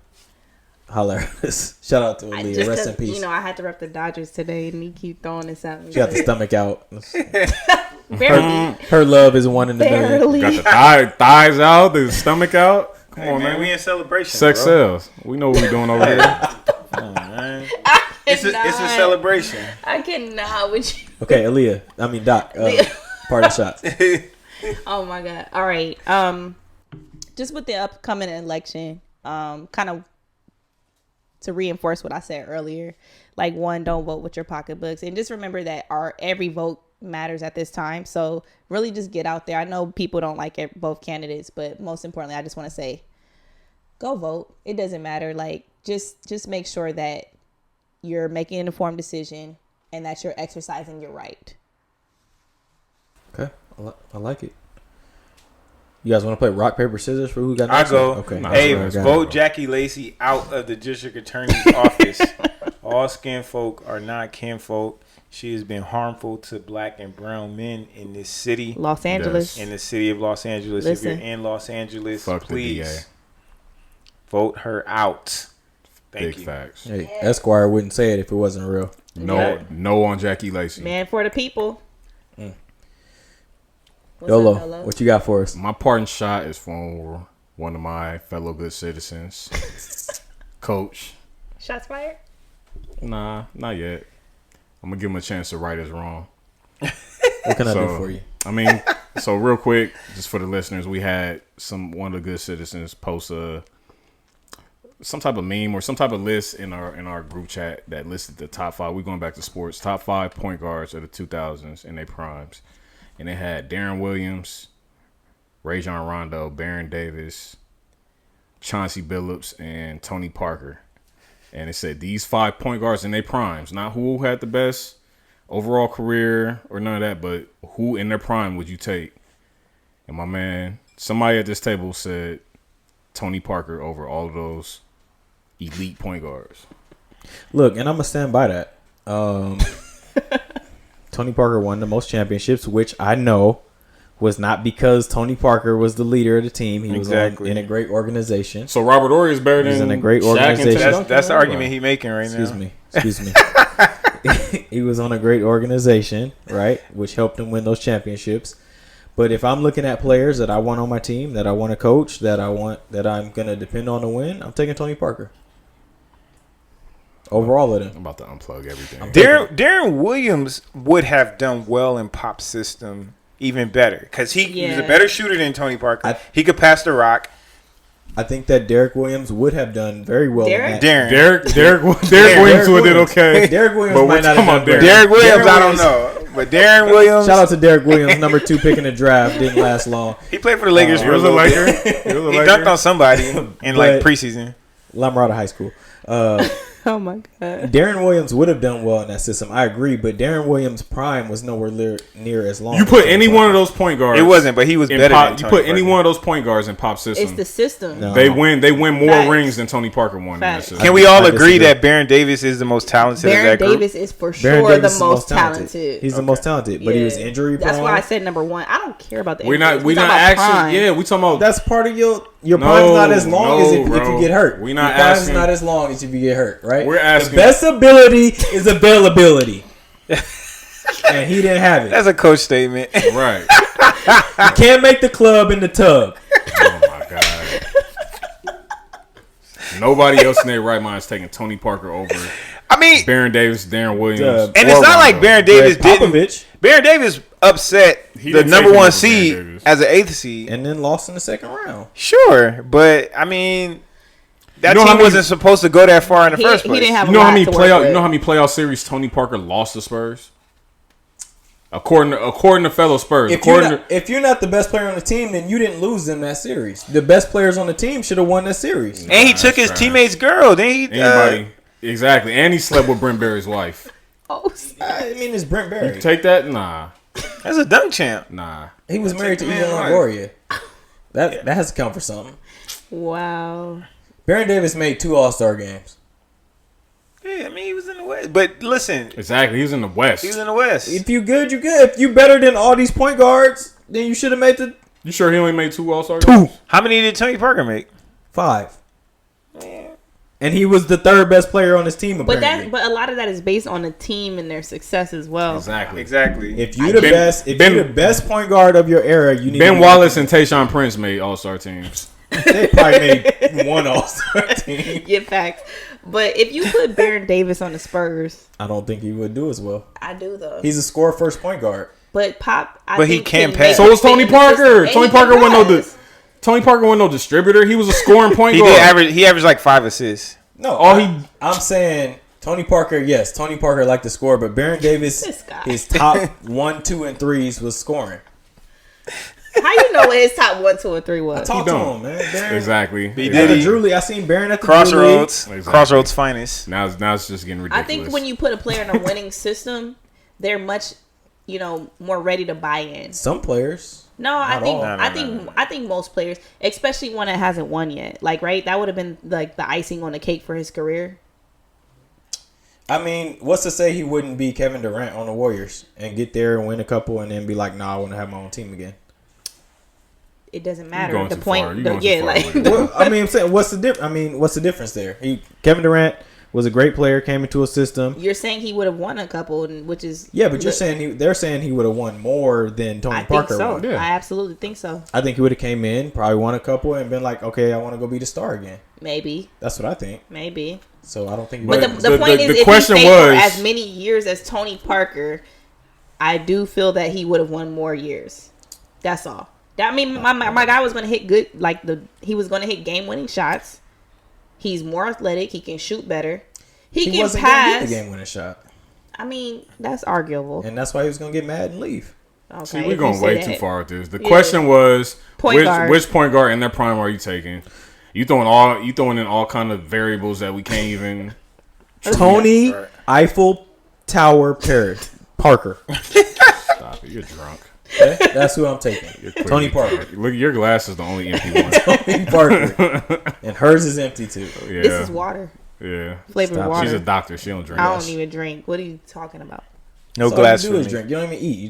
Holler at us. Shout out to Aaliyah. Just Rest in 'cause, peace. You know, I had to rep the Dodgers today, and he keep throwing this at me. She got the stomach out. Barely. Her love is 1 in a million. Barely. Got the thighs out, the stomach out. Come Hey, on, man, man. we in celebration. Sex bro. sells. We know what we're doing over here. Come on, man. It's It's a celebration. I cannot with you. Okay, Aaliyah. I mean, Doc. Party shots. Oh my god. All right. Just with the upcoming election, kind of to reinforce what I said earlier, like, one, don't vote with your pocketbooks, and just remember that every vote matters at this time. So really just get out there. I know people don't like both candidates, but most importantly, I just want to say, go vote. It doesn't matter. Like, just make sure that you're making an informed decision and that you're exercising your right. Okay, I like it. You guys want to play rock, paper, scissors for who got I next? go. Okay. Hey, I got vote it. Jackie Lacey out of the district attorney's office. All skin folk are not kinfolk. She has been harmful to black and brown men in this city. Los Angeles. In the city of Los Angeles. Listen. If you're in Los Angeles, Fuck the please DA. vote her out. Thank Big you. facts. Hey, Esquire wouldn't say it if it wasn't real. No on Jackie Lacey. Man for the people. What's D.O.L.O, up, D.O.L.O? what you got for us? My parting shot is for one of my fellow good citizens, Coach. Shots fired? Nah, not yet. I'm gonna give him a chance to right his wrong. What can I do for you? I mean, so real quick, just for the listeners, we had one of the good citizens post some type of meme or some type of list in our group chat that listed the top 5. We're going back to sports. Top 5 point guards of the 2000s in their primes, and it had Darren Williams, Rajon Rondo, Baron Davis, Chauncey Billups, and Tony Parker. And it said these 5 point guards in their primes, not who had the best overall career or none of that, but who in their prime would you take? And my man, somebody at this table said Tony Parker over all of those elite point guards. Look, and I'm gonna stand by that. Tony Parker won the most championships, which I know was not because Tony Parker was the leader of the team. He was in a great organization. So Robert Horry is better than He's in a great Shaq and organization. Tim That's the Duncan? argument he's making right now. Excuse me. He was on a great organization, right, which helped him win those championships. But if I'm looking at players that I want on my team, that I want to coach, that I'm gonna depend on to win, I'm taking Tony Parker over all of them. I'm about to unplug everything. Darren Williams would have done well in Pop's system even better because he was a better shooter than Tony Parker. He could pass the rock. I think that Derek Williams would have done very well. Derek? Derek Williams would have did okay. Derek Williams But might we're not talking have about done great. Derek Williams, I don't Williams- know. But Darren Williams, Shout out to Derek Williams, number 2 pick in the draft. Didn't last long. he played for the Lakers He for a was a little Laker. bit. He was a He Laker. dunked on somebody in like But- preseason. Lamar out of high school. Oh my god. Darren Williams would have done well in that system. I agree, but Darren Williams' prime was nowhere near as long. You put any one of those point guards. It wasn't, but he was better Pop, than you Tony put any Parker. one of those point guards in Pop's system. It's the system. No. They win. They win more Facts. rings than Tony Parker won. In that Facts. system. Can we all I agree disagree. that Baron Davis is the most talented of Baron that group? Davis is for Baron sure Davis the is most talented. He's the most talented, but he was Yeah. injury prone. That's why I said number one. I don't care about the We're not. injuries. We're not talking about prime. actually. Yeah, we talking about. That's part of your No, prime's not as long as if bro. you get hurt. We not your prime's asking- not as long as if you get hurt, right? We're asking- The best ability is availability, and he didn't have it. That's a coach statement. right. You can't make the club in the tub. Oh my god. Nobody else in their right mind is taking Tony Parker over I mean, Baron Davis, Darren Williams, and it's or not like Rondo. Baron Davis Greg didn't. Popovich, Baron Davis upset He the didn't number take him one over Baron seed Davis. as an 8th seed. and then lost in the second round. Sure, but I mean, that You know how team many- wasn't supposed to go that far in the He- first he place. didn't have You know a how lot many to work playoff? with. You know how many playoff series Tony Parker lost to Spurs? According to fellow Spurs, If you're not the best player on the team, then you didn't lose them that series. The best players on the team should have won that series. and he took his that's teammate's girl. Then he anybody exactly, and he slept with Brent Berry's wife. Oh, I mean, it's Brent Berry. Take that? Nah. that's a dunk champ. Nah. He was married to man Eva right. Longoria. That has to count for something. wow. Baron Davis made 2 All-Star games. Yeah, I mean, he was in the West. But listen, Exactly. He was in the West. he was in the West. If you good, you good. If you better than all these point guards, then you should have made the You sure he only made 2 All-Star games? How many did Tony Parker make? 5. And he was the 3rd best player on his team. But Apparently, a lot of that is based on the team and their success as well. Exactly. Exactly. if you the Ben- best, if Ben- you the best point guard of your era, you need Ben to Wallace and Tayshaun Prince made All-Star teams. They probably made 1 All-Star team. Yeah, facts. But if you put Baron Davis on the Spurs, I don't think he would do as well. I do though. He's a score first point guard. But Pop, I But he think can't can pass. make So it was fit Tony in the system. Parker. And Tony he Parker can wasn't pass. Tony Parker wasn't no distributor. He was a scoring point He guard. did he averaged like 5 assists. No, All I'm saying Tony Parker. Yes, Tony Parker liked to score, but Baron Davis, This guy. his top 1, 2, and 3s was scoring. How you know what his top 1, 2, and 3 was? Talk to don't. him, man. Baron, Exactly. He At did. the Drew League, I seen Baron at the Crossroads. Exactly. Crossroads finest. Now it's just getting I ridiculous. think when you put a player in a winning system, they're much, more ready to buy in. Drew League. Some players. No, I Not think all. I think most players, especially one that hasn't won yet, like right, that would have been like the icing on the cake for his career. I mean, what's to say he wouldn't be Kevin Durant on the Warriors and get there and win a couple and then be like, nah, I want to have my own team again. It doesn't matter. going The too point, far. You're the- going too yeah, far like with it. Well, I mean, I'm saying, what's the difference there? Kevin Durant was a great player, came into a system. you're saying he would have won a couple, which is Yeah, but they're saying he would have won more than Tony I think Parker so. won. Yeah. I absolutely think so. I think he would have came in, probably won a couple, and been like, okay, I want to go be the star again. Maybe, That's what I think. maybe. So I don't think. But But the point is, the if question he stayed for was- as many years as Tony Parker, I do feel that he would have won more years. That's all. I mean, my guy was going to hit good, he was going to hit game winning shots. He's more athletic. He can shoot better. He can wasn't gonna get pass. the game winning shot, I mean, that's arguable. and that's why he was gonna get mad and leave. Okay, See, if we're you going say way that. too far with this. The Yeah. question was Point guard. which point guard in their prime are you taking? You throwing in all kind of variables that we can't even. Tony Eiffel Tower Parker. Stop it. You're drunk. Okay? That's who I'm taking. You're Tony clearly Parker. drunk. Look, your glass is the only empty one. Tony Parker, and hers is empty too. Yeah. This is water, Yeah. flavored Stop. water. She's a doctor. She don't drink. I don't even drink. What are you talking about? No So glass all for you do me. is drink. You don't even eat.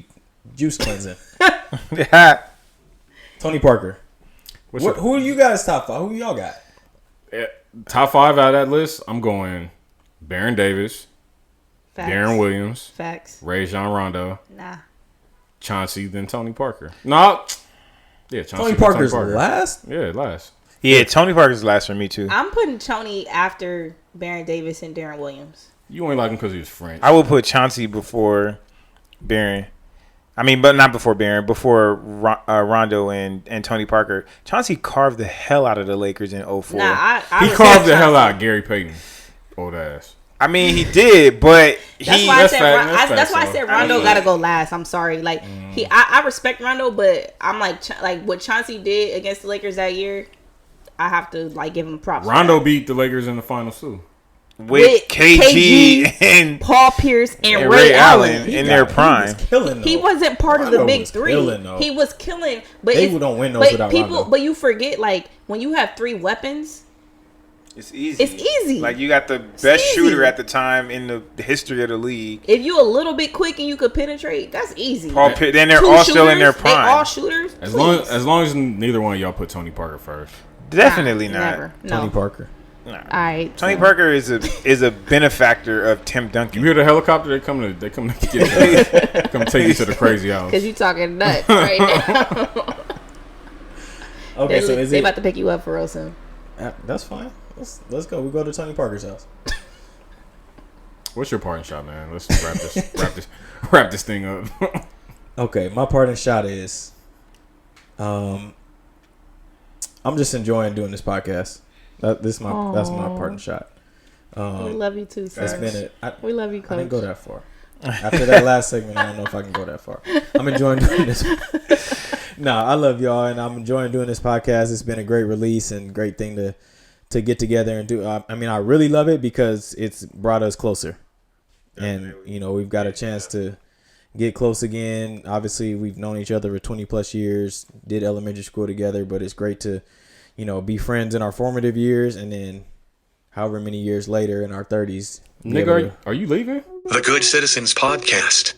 You juice cleansing. Yeah. Tony Parker. What's your- Who are you guys top 5? Who y'all got? top 5 out of that list? I'm going Baron Davis, Facts. Darren Williams, Facts. Rajon Rondo, Nah. Chauncey, then Tony Parker. No. Yeah, Chauncey. Tony then Parker's Parker. last. Yeah, last. Yeah, Tony Parker's last for me too. I'm putting Tony after Baron Davis and Darren Williams. You only like him because he was French. I would put Chauncey before Barron. I mean, but not before Barron. Before Rondo and Tony Parker. Chauncey carved the hell out of the Lakers in 04. Nah, I He respect carved the hell Chauncey. out of Gary Payton. Old ass. I mean, he did, but That's why I That's said. fact- that's That's why I facts, said though. Rondo gotta go last. I'm sorry. Like I respect Rondo, but I'm like what Chauncey did against the Lakers that year. I have to like give him props. for Rondo that. beat the Lakers in the finals too. with KG and Paul Pierce and Ray Allen Allen in their prime. He wasn't part of the big three. He was killing, but they don't win those without Rondo. But you forget, like, when you have three weapons, it's easy. It's easy. Like, you got the best shooter at the time in the history of the league. If you a little bit quick and you could penetrate, that's easy. Then they're all still in their prime. They all shooters. As long as neither one of y'all put Tony Parker first. Definitely not. Never. No. Tony Parker. No. All right. Tony Parker is a benefactor of Tim Duncan. You hear the helicopter? They come to get you. Come take you to the crazy house. Because you talking nuts right now. Okay, so is they it? about to pick you up for real soon. That's fine. Let's go. We go to Tony Parker's house. What's your parting shot, man? Let's wrap this thing up. Okay, my parting shot is, I'm just enjoying doing this podcast. That's my parting shot. We love you too, sir. It's been we love you, Coach. I didn't go that far. After that last segment, I don't know if I can go that far. I'm enjoying doing this. I love y'all, and I'm enjoying doing this podcast. It's been a great release and great thing to get together and do. I mean, I really love it because it's brought us closer, and we've got a chance to get close again. Obviously, we've known each other for 20 plus years, did elementary school together, but it's great to be friends in our formative years, and then however many years later in our 30s. Nigga, are you leaving? The Good Citizens Podcast.